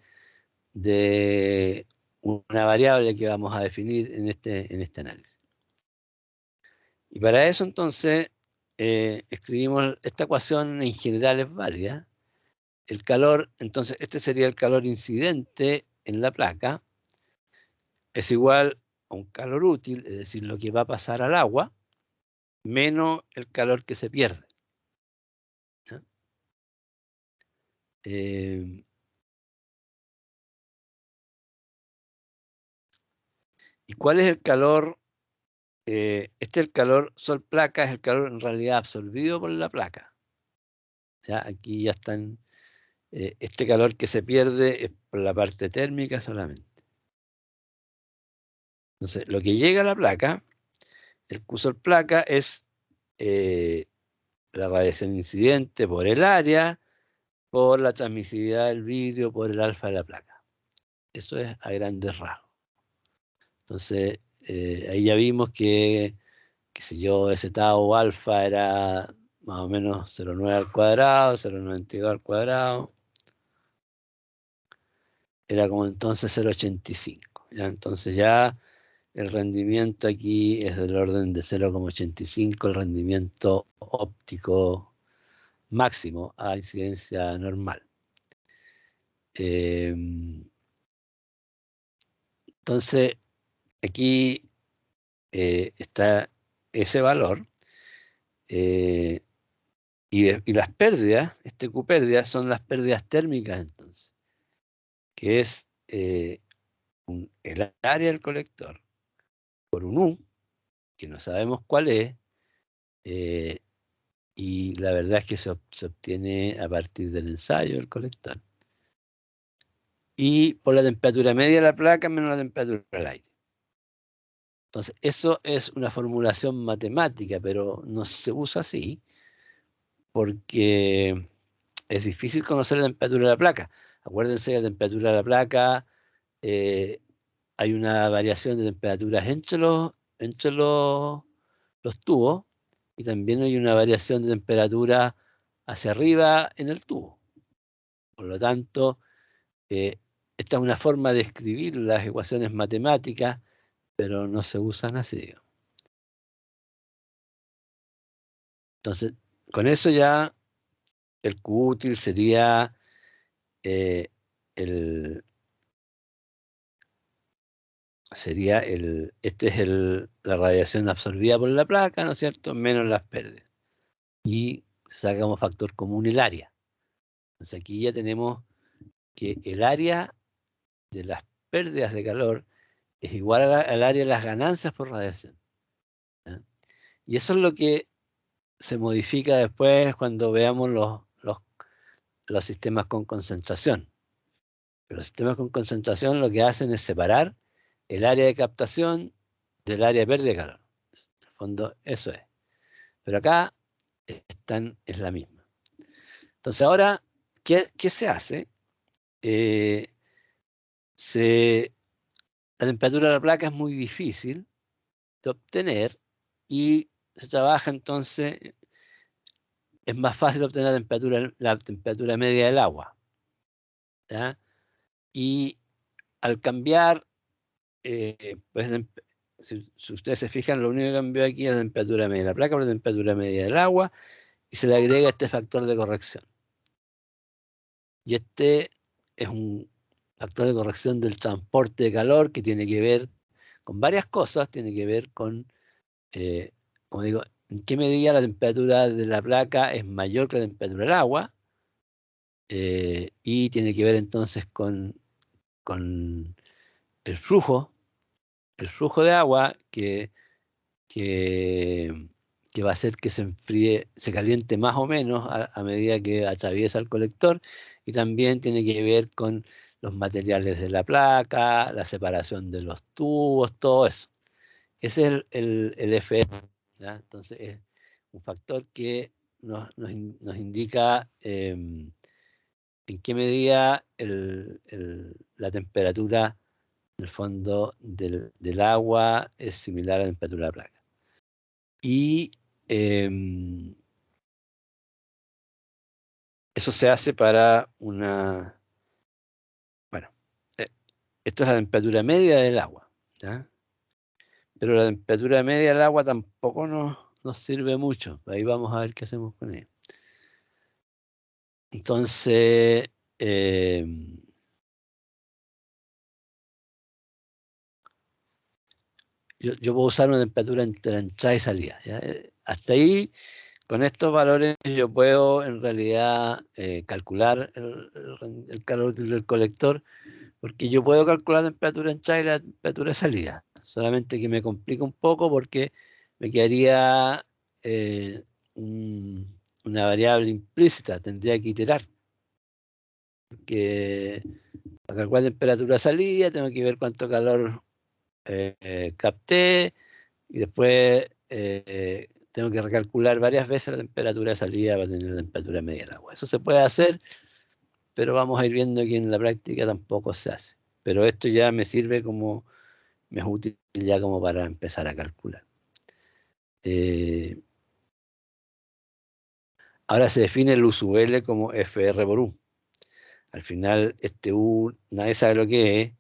una variable que vamos a definir en este análisis. Y para eso, entonces, escribimos esta ecuación en general es válida. El calor, entonces, este sería el calor incidente en la placa, es igual a un calor útil, es decir, lo que va a pasar al agua, menos el calor que se pierde. ¿Ya? ¿Y cuál es el calor? Este es el calor sol-placa, es el calor en realidad absorbido por la placa. ¿Ya? Aquí ya están, este calor que se pierde es por la parte térmica solamente. Entonces, lo que llega a la placa, el Q sol-placa es la radiación incidente por el área, por la transmisividad del vidrio, por el alfa de la placa. Eso es a grandes rasgos. Entonces, ahí ya vimos que, qué sé yo, ese tau alfa era más o menos 0,9 al cuadrado, 0,92 al cuadrado. Era como entonces 0,85. ¿Ya? Entonces ya el rendimiento aquí es del orden de 0,85, el rendimiento óptico máximo a incidencia normal. Entonces, aquí está ese valor y las pérdidas, este Q pérdida, son las pérdidas térmicas entonces, que es el área del colector por un U, que no sabemos cuál es, y la verdad es que se obtiene a partir del ensayo del colector. Y por la temperatura media de la placa menos la temperatura del aire. Entonces, eso es una formulación matemática, pero no se usa así, porque es difícil conocer la temperatura de la placa. Acuérdense que la temperatura de la placa, hay una variación de temperaturas entre los tubos, y también hay una variación de temperatura hacia arriba en el tubo. Por lo tanto, esta es una forma de escribir las ecuaciones matemáticas, pero no se usan así. Entonces, con eso ya el Q útil sería este es la radiación absorbida por la placa, ¿no es cierto? Menos las pérdidas. Y sacamos factor común el área. Entonces aquí ya tenemos que el área de las pérdidas de calor es igual al área de las ganancias por radiación. ¿Ya? Y eso es lo que se modifica después cuando veamos los sistemas con concentración. Pero los sistemas con concentración lo que hacen es separar el área de captación del área de pérdida de calor. En el fondo, eso es. Pero acá es la misma. Entonces ahora, ¿qué se hace? La temperatura de la placa es muy difícil de obtener y se trabaja entonces, es más fácil obtener la temperatura media del agua. ¿Ya? Y al cambiar, pues, si ustedes se fijan, lo único que cambió aquí es la temperatura media de la placa por la temperatura media del agua y se le agrega este factor de corrección. Y este es un factor de corrección del transporte de calor que tiene que ver con varias cosas, tiene que ver con, como digo, en qué medida la temperatura de la placa es mayor que la temperatura del agua, y tiene que ver entonces con el flujo de agua que va a hacer que se enfríe, se caliente más o menos a medida que atraviesa el colector, y también tiene que ver con los materiales de la placa, la separación de los tubos, todo eso. Ese es el FR, ¿ya? Entonces es un factor que nos indica en qué medida la temperatura en el fondo del agua es similar a la temperatura de la placa. Y eso se hace para una... Bueno, esto es la temperatura media del agua, ¿ya? Pero la temperatura media del agua tampoco nos sirve mucho. Ahí vamos a ver qué hacemos con ella. Entonces, yo puedo usar una temperatura entre entrada y salida, ¿ya? Hasta ahí, con estos valores, yo puedo en realidad calcular el calor útil del colector, porque yo puedo calcular la temperatura de entrada y la temperatura de salida. Solamente que me complica un poco porque me quedaría una variable implícita, tendría que iterar. Porque para calcular temperatura de salida tengo que ver cuánto calor capté y después tengo que recalcular varias veces la temperatura de salida para tener la temperatura media del agua. Eso se puede hacer, pero vamos a ir viendo que en la práctica tampoco se hace. Pero esto ya me sirve como, me es útil ya como para empezar a calcular. Ahora se define el USUL como FR por U. Al final este U nadie sabe lo que es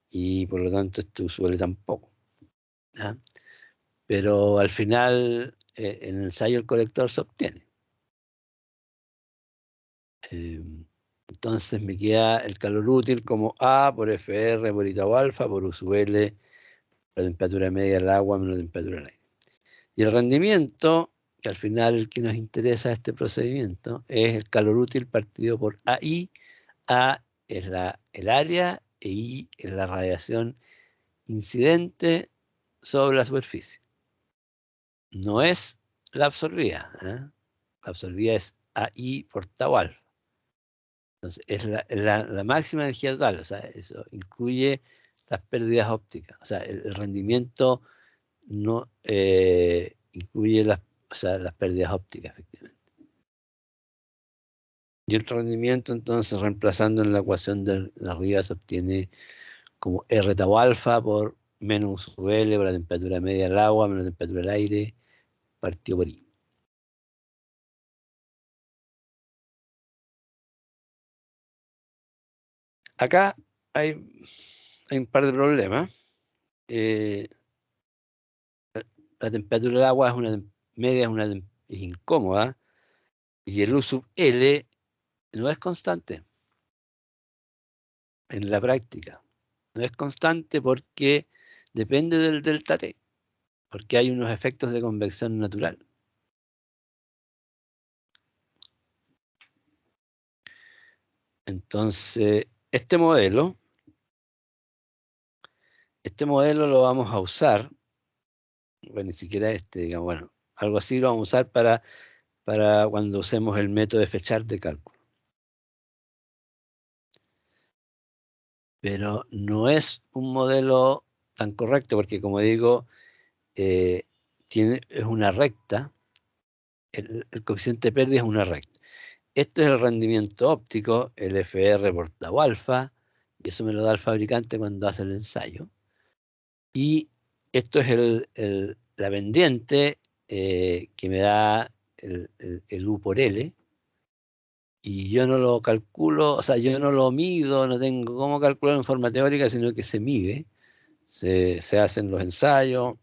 y por lo tanto este USUL tampoco, ¿ya? Pero al final en el ensayo el colector se obtiene. Entonces me queda el calor útil como A por FR por I tau alfa por USUL, la temperatura media del agua menos la temperatura del aire. Y el rendimiento, que al final el que nos interesa este procedimiento, es el calor útil partido por AI. A es el área e I es la radiación incidente sobre la superficie. No es la absorbida, ¿eh? La absorbida es AI por tau alfa. Entonces, es la máxima energía total, o sea, eso incluye las pérdidas ópticas. O sea, el rendimiento no incluye las pérdidas ópticas, efectivamente. Y el rendimiento, entonces, reemplazando en la ecuación de arriba, se obtiene como R tau alfa por menos UL por la temperatura media del agua menos la temperatura del aire partido por I. Acá hay un par de problemas. La temperatura del agua es una media, es incómoda y el U sub L no es constante en la práctica. No es constante porque depende del delta T, porque hay unos efectos de convección natural. Entonces, este modelo lo vamos a usar, bueno, ni siquiera digamos, bueno, algo así lo vamos a usar para cuando usemos el método de Fechard de cálculo. Pero no es un modelo tan correcto porque, como digo, es una recta, el coeficiente de pérdida es una recta. Esto es el rendimiento óptico, el FR por tau alfa, y eso me lo da el fabricante cuando hace el ensayo. Y esto es la pendiente que me da el U por L, y yo no lo calculo, o sea, yo no lo mido, no tengo cómo calcularlo en forma teórica, sino que se mide, se hacen los ensayos,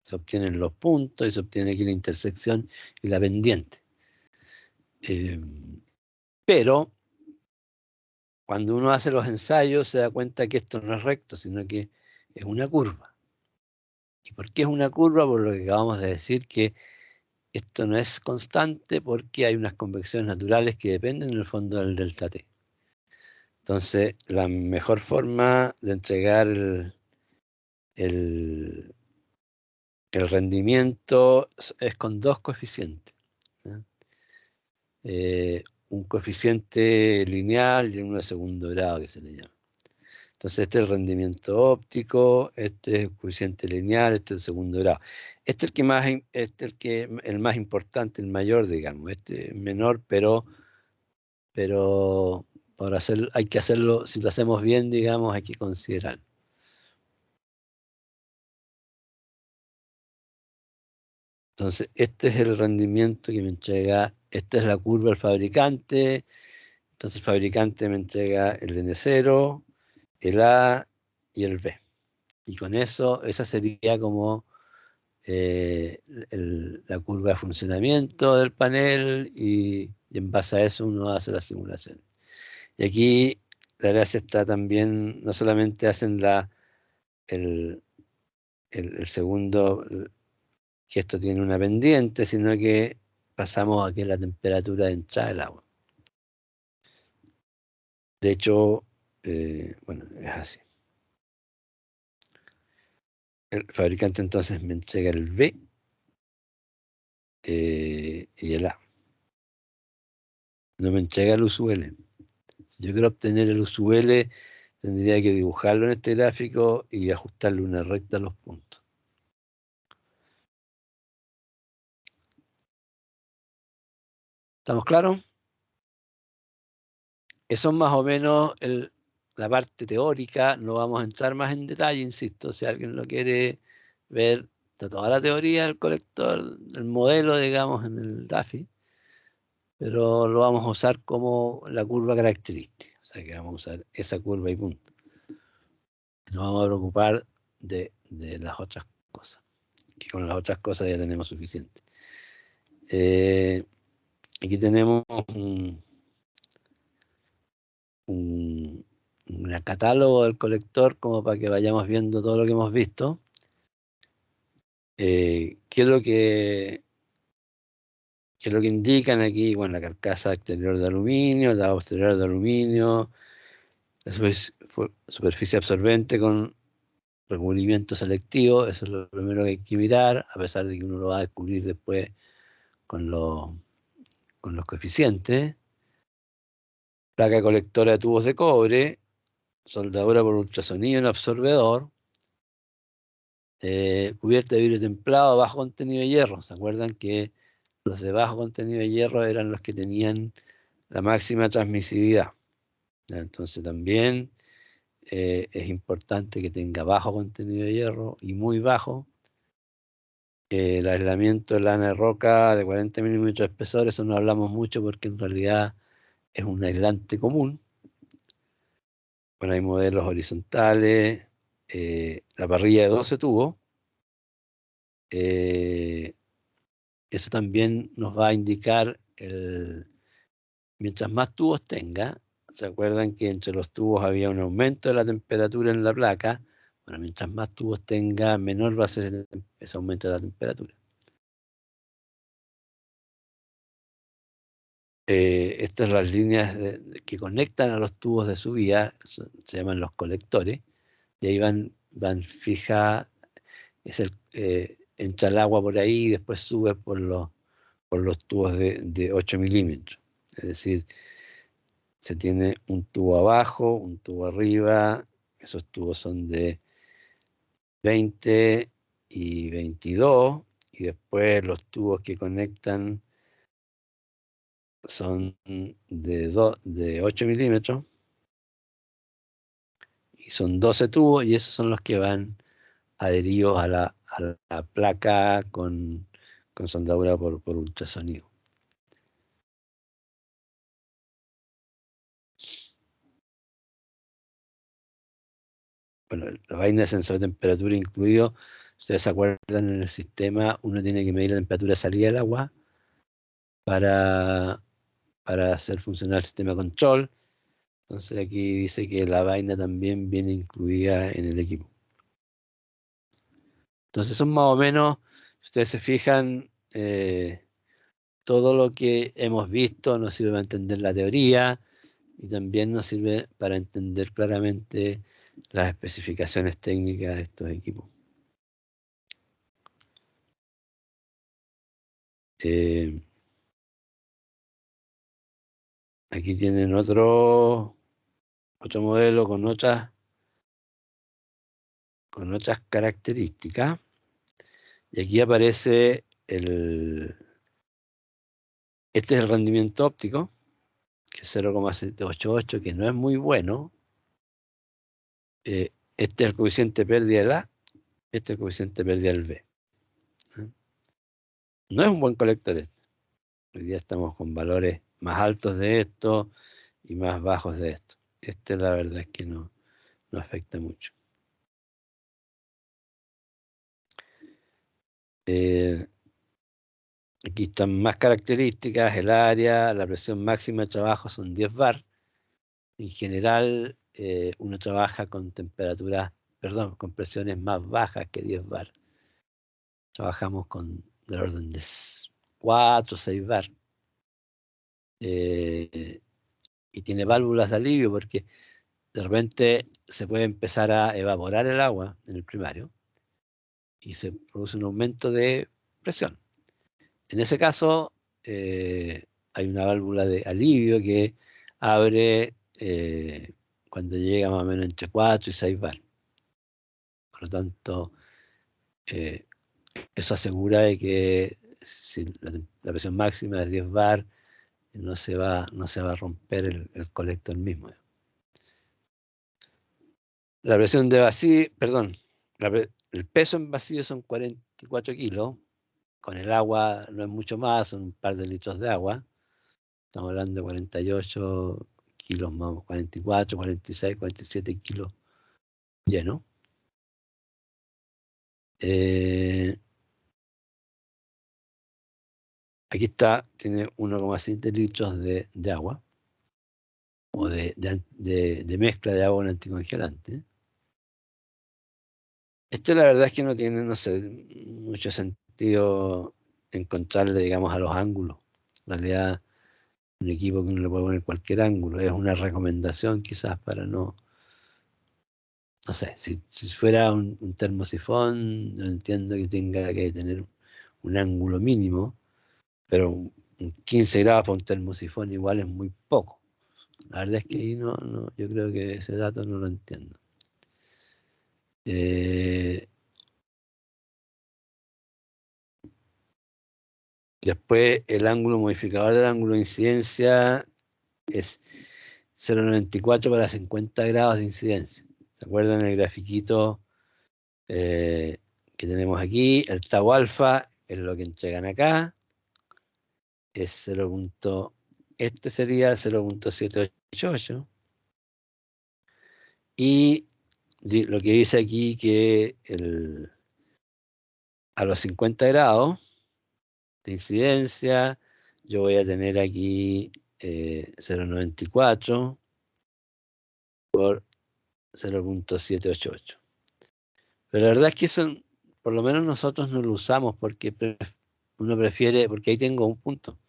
se obtienen los puntos y se obtiene aquí la intersección y la pendiente. Pero cuando uno hace los ensayos se da cuenta que esto no es recto, sino que es una curva. ¿Y por qué es una curva? Por lo que acabamos de decir, que esto no es constante porque hay unas convecciones naturales que dependen en el fondo del delta T. Entonces, la mejor forma de entregar el rendimiento es con dos coeficientes, ¿no? Un coeficiente lineal y uno de segundo grado que se le llama. Entonces este es el rendimiento óptico, este es el coeficiente lineal, este es el segundo grado. Este es el más importante, el mayor, digamos. Este es menor, pero para hay que hacerlo, si lo hacemos bien, digamos, hay que considerarlo. Entonces, este es el rendimiento que me entrega, esta es la curva del fabricante, entonces el fabricante me entrega el N0, el A y el B. Y con eso, esa sería como la curva de funcionamiento del panel y en base a eso uno hace la simulación. Y aquí la gracia está también, no solamente hacen el segundo, que esto tiene una pendiente, sino que pasamos aquí a la temperatura de entrada del agua. De hecho, bueno, es así. El fabricante entonces me entrega el B y el A. No me entrega el USUL. Si yo quiero obtener el USUL, tendría que dibujarlo en este gráfico y ajustarle una recta a los puntos. ¿Estamos claros? Eso es más o menos la parte teórica. No vamos a entrar más en detalle, insisto. Si alguien lo quiere ver, está toda la teoría del colector, del modelo, digamos, en el DAFI. Pero lo vamos a usar como la curva característica. O sea que vamos a usar esa curva y punto. Nos vamos a preocupar de las otras cosas. Que con las otras cosas ya tenemos suficiente. Aquí tenemos un catálogo del colector como para que vayamos viendo todo lo que hemos visto. ¿Qué es lo que indican aquí? Bueno, la carcasa exterior de aluminio, el dado exterior de aluminio, la superficie absorbente con recubrimiento selectivo. Eso es lo primero que hay que mirar, a pesar de que uno lo va a descubrir después con los coeficientes. Placa colectora de tubos de cobre, soldadura por ultrasonido en absorbedor, cubierta de vidrio templado, bajo contenido de hierro. ¿Se acuerdan que los de bajo contenido de hierro eran los que tenían la máxima transmisividad? Entonces también es importante que tenga bajo contenido de hierro y muy bajo. El aislamiento de lana de roca de 40 milímetros de espesor, eso no hablamos mucho porque en realidad es un aislante común. Bueno, hay modelos horizontales, la parrilla de 12 tubos. Eso también nos va a indicar, mientras más tubos tenga, ¿se acuerdan que entre los tubos había un aumento de la temperatura en la placa? Bueno, mientras más tubos tenga, menor va a ser ese aumento de la temperatura. Estas son las líneas que conectan a los tubos de subida, se llaman los colectores, y ahí van fija, entra el agua por ahí y después sube por los tubos de 8 milímetros. Es decir, se tiene un tubo abajo, un tubo arriba, esos tubos son de 20 y 22, y después los tubos que conectan son de 8 milímetros, y son 12 tubos, y esos son los que van adheridos a la placa con soldadura por ultrasonido. Bueno, la vaina de sensor de temperatura incluido, ustedes se acuerdan, en el sistema uno tiene que medir la temperatura de salida del agua para hacer funcionar el sistema de control. Entonces aquí dice que la vaina también viene incluida en el equipo. Entonces son más o menos, si ustedes se fijan, todo lo que hemos visto nos sirve para entender la teoría y también nos sirve para entender claramente las especificaciones técnicas de estos equipos. Aquí tienen otro modelo con otras con otras características. Y aquí aparece este es el rendimiento óptico, que es 0,788, que no es muy bueno. Este es el coeficiente de pérdida del A, este es el coeficiente de pérdida del B. No es un buen colector este. Hoy día estamos con valores más altos de esto y más bajos de esto. Este la verdad es que no afecta mucho. Aquí están más características, el área, la presión máxima de trabajo son 10 bar. En general, uno trabaja con temperaturas, perdón, con presiones más bajas que 10 bar. Trabajamos con del orden de 4 o 6 bar. Y tiene válvulas de alivio porque de repente se puede empezar a evaporar el agua en el primario y se produce un aumento de presión. En ese caso, hay una válvula de alivio que abre cuando llega más o menos entre 4 y 6 bar. Por lo tanto, eso asegura de que si la presión máxima es 10 bar, no se va a romper el colector mismo. La presión de vacío, perdón, el peso en vacío son 44 kilos. Con el agua no es mucho más, son un par de litros de agua. Estamos hablando de 48 kilos más, 44, 46, 47 kilos lleno. Aquí está, tiene 1,7 litros de agua, o de mezcla de agua con anticongelante. La verdad es que no tiene, no sé, mucho sentido encontrarle, digamos, a los ángulos. En realidad, un equipo que uno le puede poner cualquier ángulo. Es una recomendación quizás para no sé, si fuera un termosifón, yo entiendo que tenga que tener un ángulo mínimo, pero un 15 grados para un termosifón igual es muy poco. La verdad es que ahí no, yo creo que ese dato no lo entiendo. Después el ángulo modificador del ángulo de incidencia es 0,94 para 50 grados de incidencia. ¿Se acuerdan el grafiquito que tenemos aquí? El tau alfa es lo que entregan acá. Es 0. Este sería 0,788. Y lo que dice aquí que a los 50 grados de incidencia, yo voy a tener aquí 0,94 por 0,788. Pero la verdad es que eso, por lo menos nosotros no lo usamos porque uno prefiere, porque ahí tengo un punto.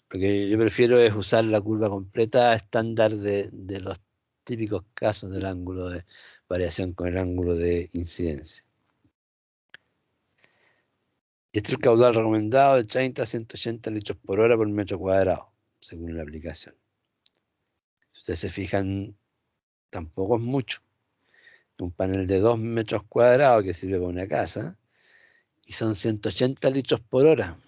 Lo que yo prefiero es usar la curva completa estándar de los típicos casos del ángulo de variación con el ángulo de incidencia. Este es el caudal recomendado de 30 a 180 litros por hora por metro cuadrado, según la aplicación. Si ustedes se fijan, tampoco es mucho. Un panel de 2 metros cuadrados que sirve para una casa y son 180 litros por hora.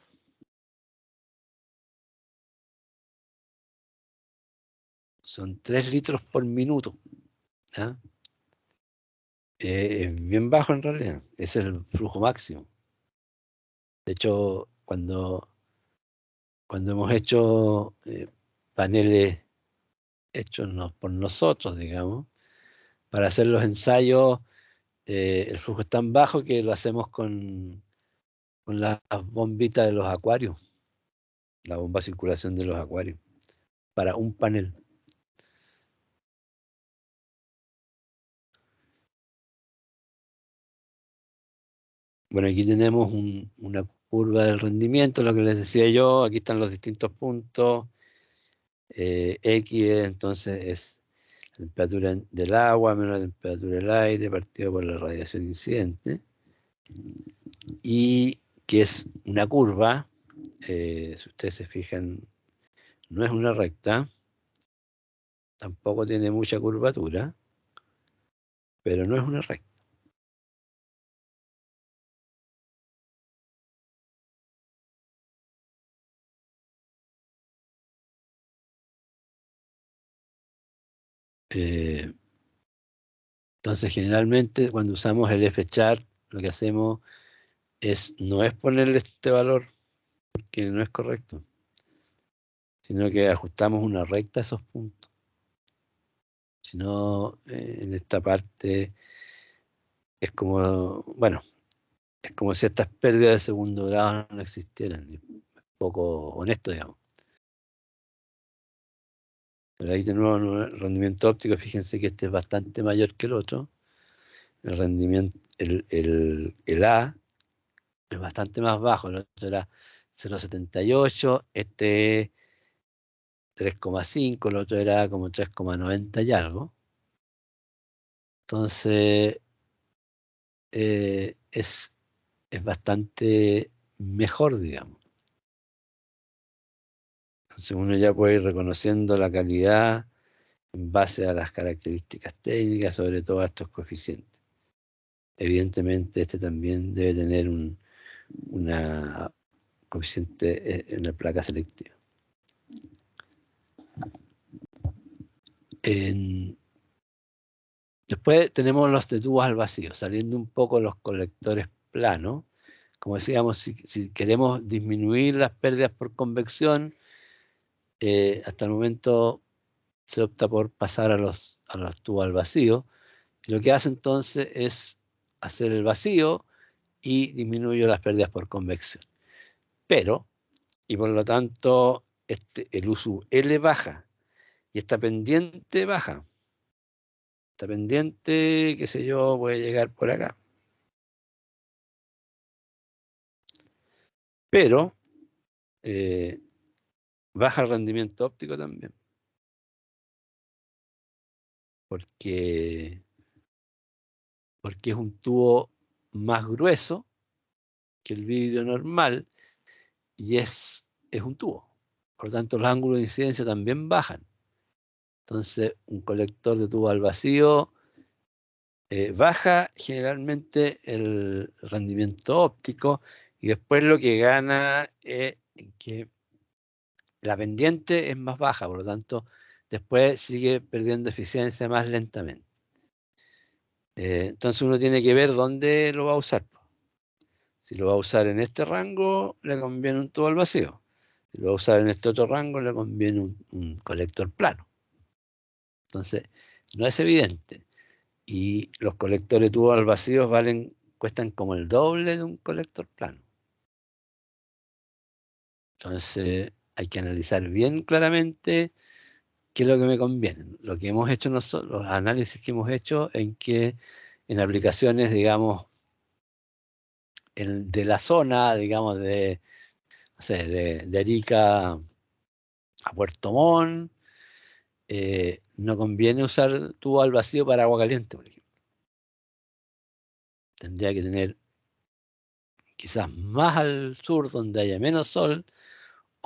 Son 3 litros por minuto. ¿Ya? Es bien bajo en realidad. Ese es el flujo máximo. De hecho, cuando hemos hecho paneles hechos por nosotros, digamos, para hacer los ensayos, el flujo es tan bajo que lo hacemos con las bombitas de los acuarios, la bomba de circulación de los acuarios, para un panel. Bueno, aquí tenemos una curva del rendimiento, lo que les decía yo. Aquí están los distintos puntos. X entonces es la temperatura del agua menos la temperatura del aire partido por la radiación incidente. Y que es una curva, si ustedes se fijan, no es una recta, tampoco tiene mucha curvatura, pero no es una recta. Entonces, generalmente, cuando usamos el F-chart, lo que hacemos no es ponerle este valor, porque no es correcto, sino que ajustamos una recta a esos puntos. Si no, en esta parte es como, bueno, es como si estas pérdidas de segundo grado no existieran. Es poco honesto, digamos. Pero ahí de nuevo el rendimiento óptico, fíjense que este es bastante mayor que el otro. El rendimiento, el A es bastante más bajo. El otro era 0,78, este 3,5, el otro era como 3,90 y algo. Entonces, es bastante mejor, digamos. Entonces uno ya puede ir reconociendo la calidad en base a las características técnicas, sobre todo a estos coeficientes. Evidentemente este también debe tener una coeficiente en la placa selectiva. Después tenemos los de tubos al vacío, saliendo un poco los colectores planos. Como decíamos, si queremos disminuir las pérdidas por convección, hasta el momento se opta por pasar a los tubos al vacío. Y lo que hace entonces es hacer el vacío y disminuye las pérdidas por convección. Pero, y por lo tanto, el USU-L baja y esta pendiente baja. Esta pendiente, qué sé yo, puede llegar por acá. Pero baja el rendimiento óptico también. Porque es un tubo más grueso que el vidrio normal y es un tubo. Por lo tanto, los ángulos de incidencia también bajan. Entonces, un colector de tubo al vacío baja generalmente el rendimiento óptico y después lo que gana es que la pendiente es más baja, por lo tanto, después sigue perdiendo eficiencia más lentamente. Entonces uno tiene que ver dónde lo va a usar. Si lo va a usar en este rango, le conviene un tubo al vacío. Si lo va a usar en este otro rango, le conviene un colector plano. Entonces, no es evidente. Y los colectores tubo al vacío cuestan como el doble de un colector plano. Entonces, hay que analizar bien claramente qué es lo que me conviene. Lo que hemos hecho nosotros, los análisis que hemos hecho en aplicaciones, digamos, de la zona, digamos, no sé, de Arica a Puerto Montt, no conviene usar tubo al vacío para agua caliente, por ejemplo. Tendría que tener quizás más al sur, donde haya menos sol,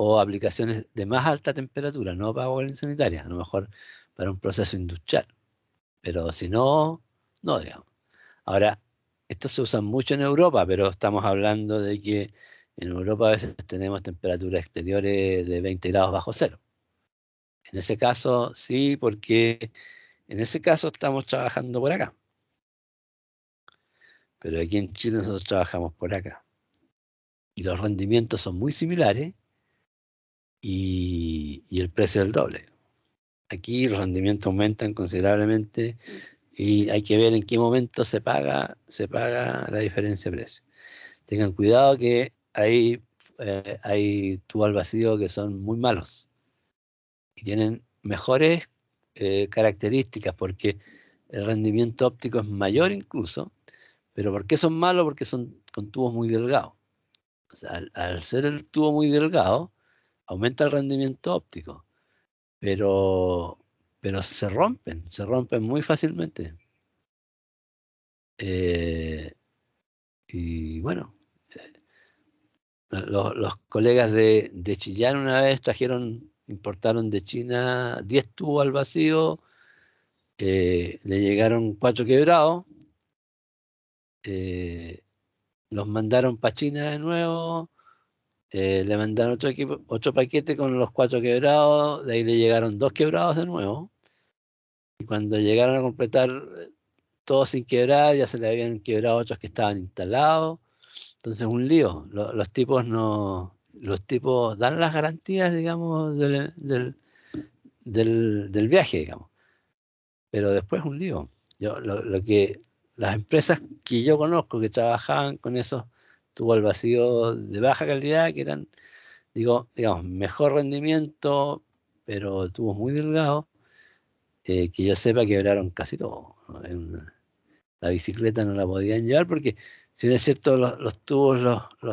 o aplicaciones de más alta temperatura, no para agua sanitaria, a lo mejor para un proceso industrial. Pero si no, no, digamos. Ahora, esto se usa mucho en Europa, pero estamos hablando de que en Europa a veces tenemos temperaturas exteriores de 20 grados bajo cero. En ese caso, sí, porque en ese caso estamos trabajando por acá. Pero aquí en Chile nosotros trabajamos por acá. Y los rendimientos son muy similares y el precio es el doble. Aquí los rendimientos aumentan considerablemente y hay que ver en qué momento se paga la diferencia de precio. Tengan cuidado que hay tubos al vacío que son muy malos y tienen mejores características porque el rendimiento óptico es mayor incluso, pero ¿por qué son malos? Porque son con tubos muy delgados. O sea, al ser el tubo muy delgado, aumenta el rendimiento óptico, pero se rompen muy fácilmente. Y bueno, los colegas de Chillán una vez importaron de China 10 tubos al vacío, le llegaron 4 quebrados, los mandaron para China de nuevo, le mandaron otro paquete con los 4 quebrados, de ahí le llegaron 2 quebrados de nuevo, Y cuando llegaron a completar todo sin quebrar, ya se le habían quebrado otros que estaban instalados. Entonces un lío. Los tipos no, los tipos dan las garantías, digamos, del viaje, digamos. Pero después un lío. Lo que las empresas que yo conozco que trabajaban con esos tubos al vacío de baja calidad, que eran, digamos, mejor rendimiento, pero tubos muy delgados, que yo sepa quebraron casi todo, ¿no? La bicicleta no la podían llevar porque, si bien es cierto, los tubos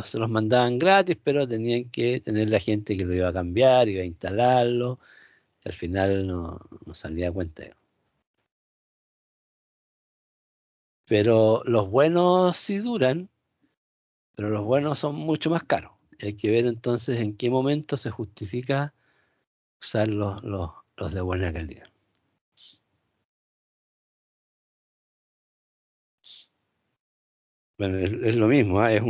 se los mandaban gratis, pero tenían que tener la gente que lo iba a cambiar, iba a instalarlo. Al final no salía a cuenta. Pero los buenos sí duran, pero los buenos son mucho más caros. Hay que ver entonces en qué momento se justifica usar los de buena calidad. Bueno, es lo mismo, ¿ah? Es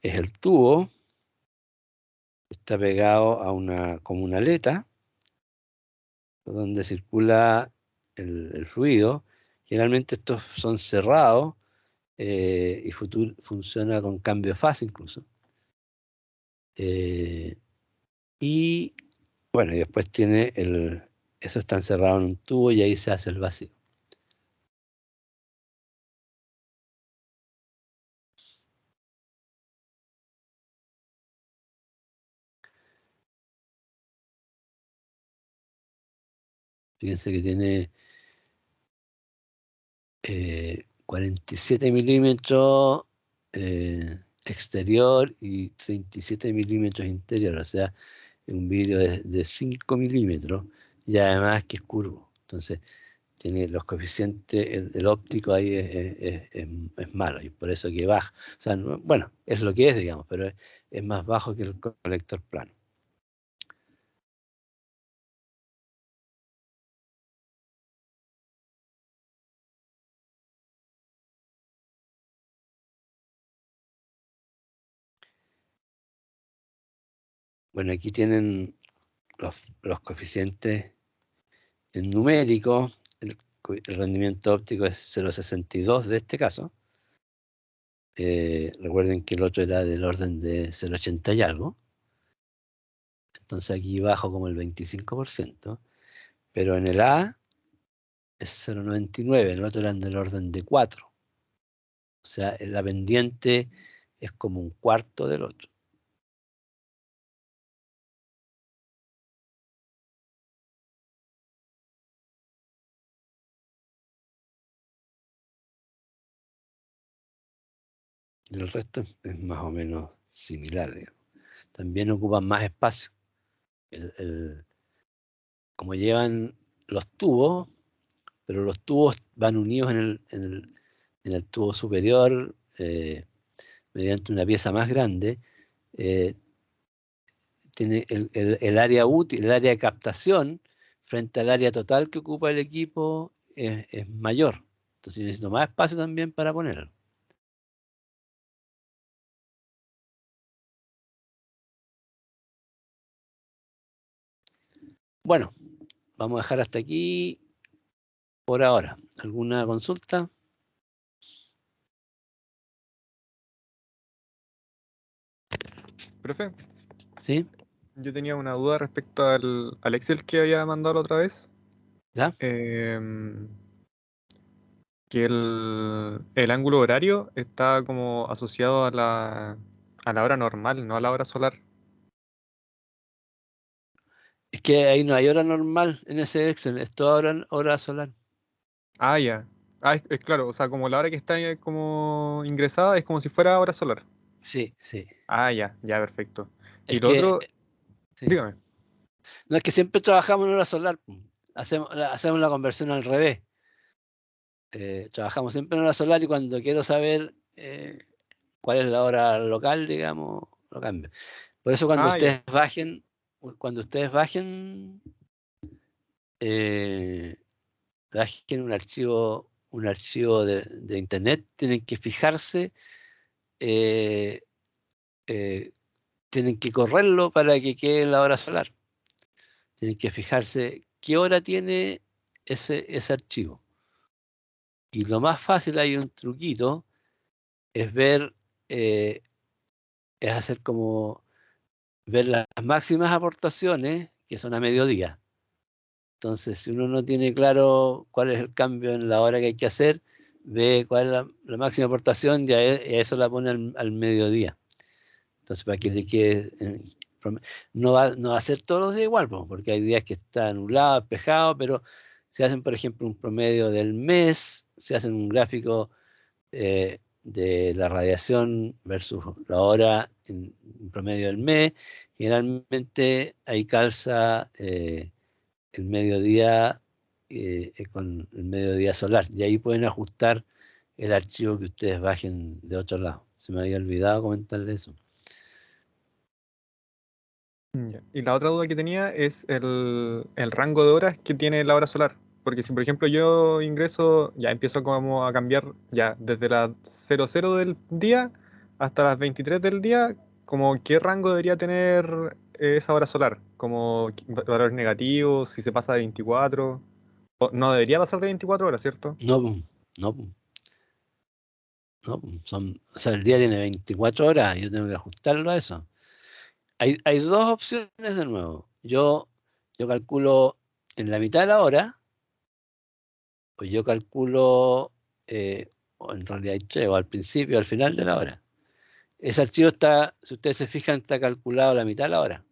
el tubo, está pegado a como una aleta, donde circula el fluido. Generalmente estos son cerrados y funciona con cambio de fase incluso. Y bueno, y después tiene eso está encerrado en un tubo y ahí se hace el vacío. Fíjense que tiene 47 milímetros exterior y 37 milímetros interior, o sea, un vidrio de 5 milímetros y además que es curvo. Entonces, tiene los coeficientes, el óptico ahí es malo y por eso que baja. O sea, bueno, es lo que es, digamos, pero es más bajo que el colector plano. Bueno, aquí tienen los coeficientes en numérico. El rendimiento óptico es 0,62 de este caso. Recuerden que el otro era del orden de 0,80 y algo. Entonces aquí bajo como el 25%. Pero en el A es 0,99, en el otro eran del orden de 4. O sea, la pendiente es como un cuarto del otro. Y el resto es más o menos similar, digamos. También ocupan más espacio. Como llevan los tubos, pero los tubos van unidos en el tubo superior mediante una pieza más grande. Tiene el área útil, el área de captación frente al área total que ocupa el equipo es mayor. Entonces yo necesito más espacio también para ponerlo. Bueno, vamos a dejar hasta aquí por ahora. ¿Alguna consulta? Profe, ¿Sí? yo tenía una duda respecto al Excel que había mandado la otra vez. ¿Ya? em, que el ángulo horario está como asociado a la hora normal, no a la hora solar. Es que ahí no hay hora normal en ese Excel, es toda hora solar. Ah, ya. Ah, es claro, o sea, como la hora que está como ingresada es como si fuera hora solar. Sí, sí. Ah, ya, ya, perfecto. Es Y lo que, otro, sí. dígame. No es que siempre trabajamos en hora solar. Hacemos la conversión al revés. Trabajamos siempre en hora solar y cuando quiero saber cuál es la hora local, digamos, lo cambio. Por eso Ah, ya. cuando ustedes eh, bajen un archivo de internet, tienen que fijarse, eh, eh, tienen que correrlo para que quede la hora solar. Tienen que fijarse qué hora tiene ese archivo. Y lo más fácil, hay un truquito, es ver, es hacer como ver las máximas aportaciones que son a mediodía. Entonces, si uno no tiene claro cuál es el cambio en la hora que hay que hacer, ve cuál es la máxima aportación y a eso la pone al mediodía. Entonces, para que le quede... no va a ser todos los días igual, porque hay días que está nublado, despejado, pero se hacen, por ejemplo, un promedio del mes, se hacen un gráfico de la radiación versus la hora en promedio del mes. Generalmente ahí calza el mediodía con el mediodía solar, y ahí pueden ajustar el archivo que ustedes bajen de otro lado. Se me había olvidado comentarle eso. Ya. Y la otra duda que tenía es el rango de horas que tiene la hora solar. Porque si, por ejemplo, yo ingreso, ya empiezo como a cambiar ya desde las 00 del día hasta las 23 del día, como qué rango debería tener esa hora solar, como valores negativos, si se pasa de 24, no debería pasar de 24 horas, ¿cierto? No, no, no, o sea, el día tiene 24 horas, yo tengo que ajustarlo a eso. Hay dos opciones de nuevo. Yo calculo en la mitad de la hora, o yo calculo, o en realidad hay tres, o al principio o al final de la hora. Ese archivo está, si ustedes se fijan, está calculado a la mitad de la hora.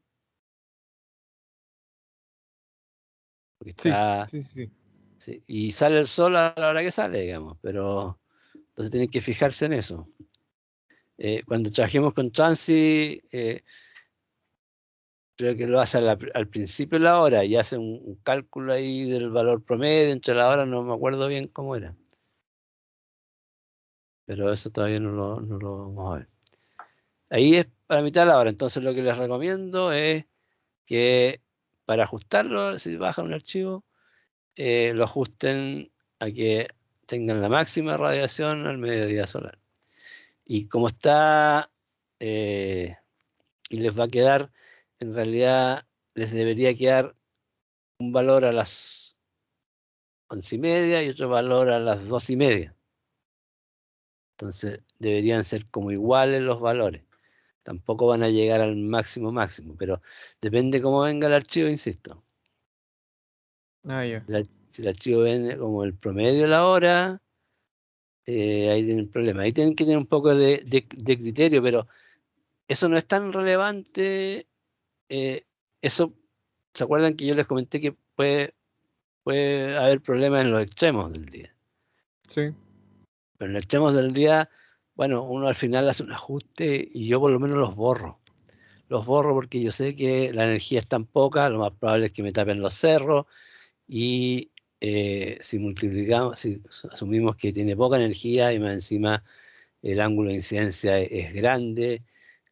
Porque Sí, está, sí, sí, sí. sí, y sale el sol a la hora que sale, digamos, pero entonces tienen que fijarse en eso. Cuando trabajemos con Transi, creo que lo hace al principio de la hora y hace un cálculo ahí del valor promedio entre la hora, no me acuerdo bien cómo era. Pero eso todavía no lo vamos a ver. Ahí es para mitad de la hora, entonces lo que les recomiendo es que para ajustarlo, si bajan un archivo, lo ajusten a que tengan la máxima radiación al mediodía solar. Y como está, y les va a quedar, en realidad les debería quedar un valor a las 11:30 y otro valor a las 2:30. Entonces deberían ser como iguales los valores. Tampoco van a llegar al máximo, pero depende cómo venga el archivo, insisto. Ah, ya. Si el archivo viene como el promedio de la hora, ahí tienen problema. Ahí tienen que tener un poco de criterio, pero eso no es tan relevante. Eso, ¿se acuerdan que yo les comenté que puede haber problemas en los extremos del día? Sí. Pero en los extremos del día, bueno, uno al final hace un ajuste y yo por lo menos los borro. Los borro porque yo sé que la energía es tan poca, lo más probable es que me tapen los cerros, y si asumimos que tiene poca energía y más encima el ángulo de incidencia es grande,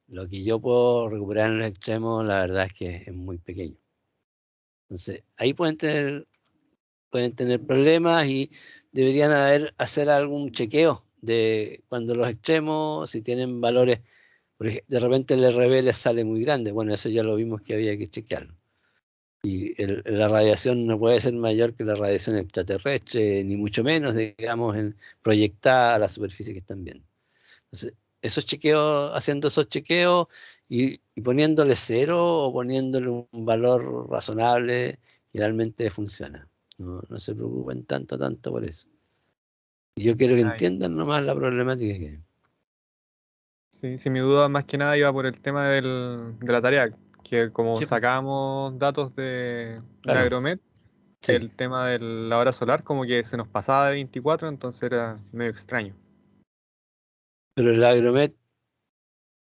lo que yo puedo recuperar en los extremos, la verdad es que es muy pequeño. Entonces, ahí pueden tener problemas y deberían hacer algún chequeo de cuando los extremos, si tienen valores, de repente el RB les sale muy grande. Bueno, eso ya lo vimos que había que chequearlo. Y la radiación no puede ser mayor que la radiación extraterrestre, ni mucho menos, digamos, proyectada a la superficie que están viendo. Entonces, esos chequeos, haciendo esos chequeos y poniéndole 0 o poniéndole un valor razonable, generalmente funciona. No se preocupen tanto por eso. Y yo quiero que Ah, ya. entiendan nomás la problemática que hay. Sí, sí, mi duda más que nada iba por el tema de la tarea, que como Sí, pues, sacábamos datos de claro, Agromet, sí. el tema de la hora solar como que se nos pasaba de 24, entonces era medio extraño. Pero el Agromet,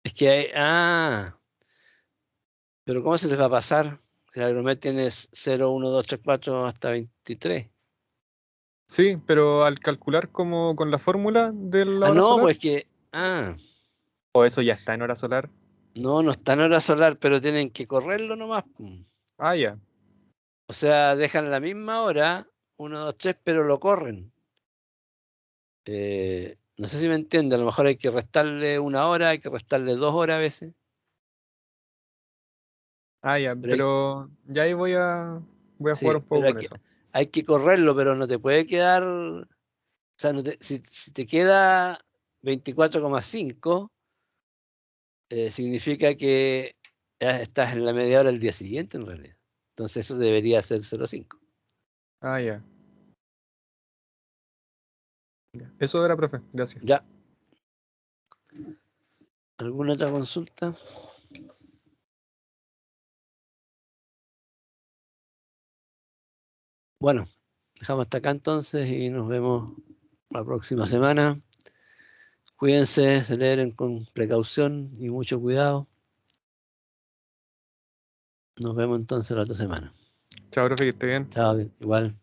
es que pero ¿cómo se les va a pasar? Si el Agromet tiene 0, 1, 2, 3, 4 hasta 23. Sí, pero al calcular como con la fórmula de la hora No, solar, pues que, o eso ya está en hora solar. no está en hora solar, pero tienen que correrlo nomás, pum. Ah, ya. O sea, dejan la misma hora, 1, 2, 3, pero lo corren. No sé si me entiende, a lo mejor hay que restarle 1 hora, hay que restarle 2 horas a veces. Ah, ya, Pero pero ya ahí voy a jugar sí, un poco con eso. hay que correrlo, pero no te puede quedar, o sea, si te queda 24,5, significa que ya estás en la media hora del día siguiente en realidad. Entonces eso debería ser 0,5. Ah, ya. Eso era, profe. Gracias. Ya. ¿Alguna otra consulta? Bueno, dejamos hasta acá entonces y nos vemos la próxima semana. Cuídense, celebren con precaución y mucho cuidado. Nos vemos entonces la otra semana. Chao, profe, que esté bien. Chao, igual.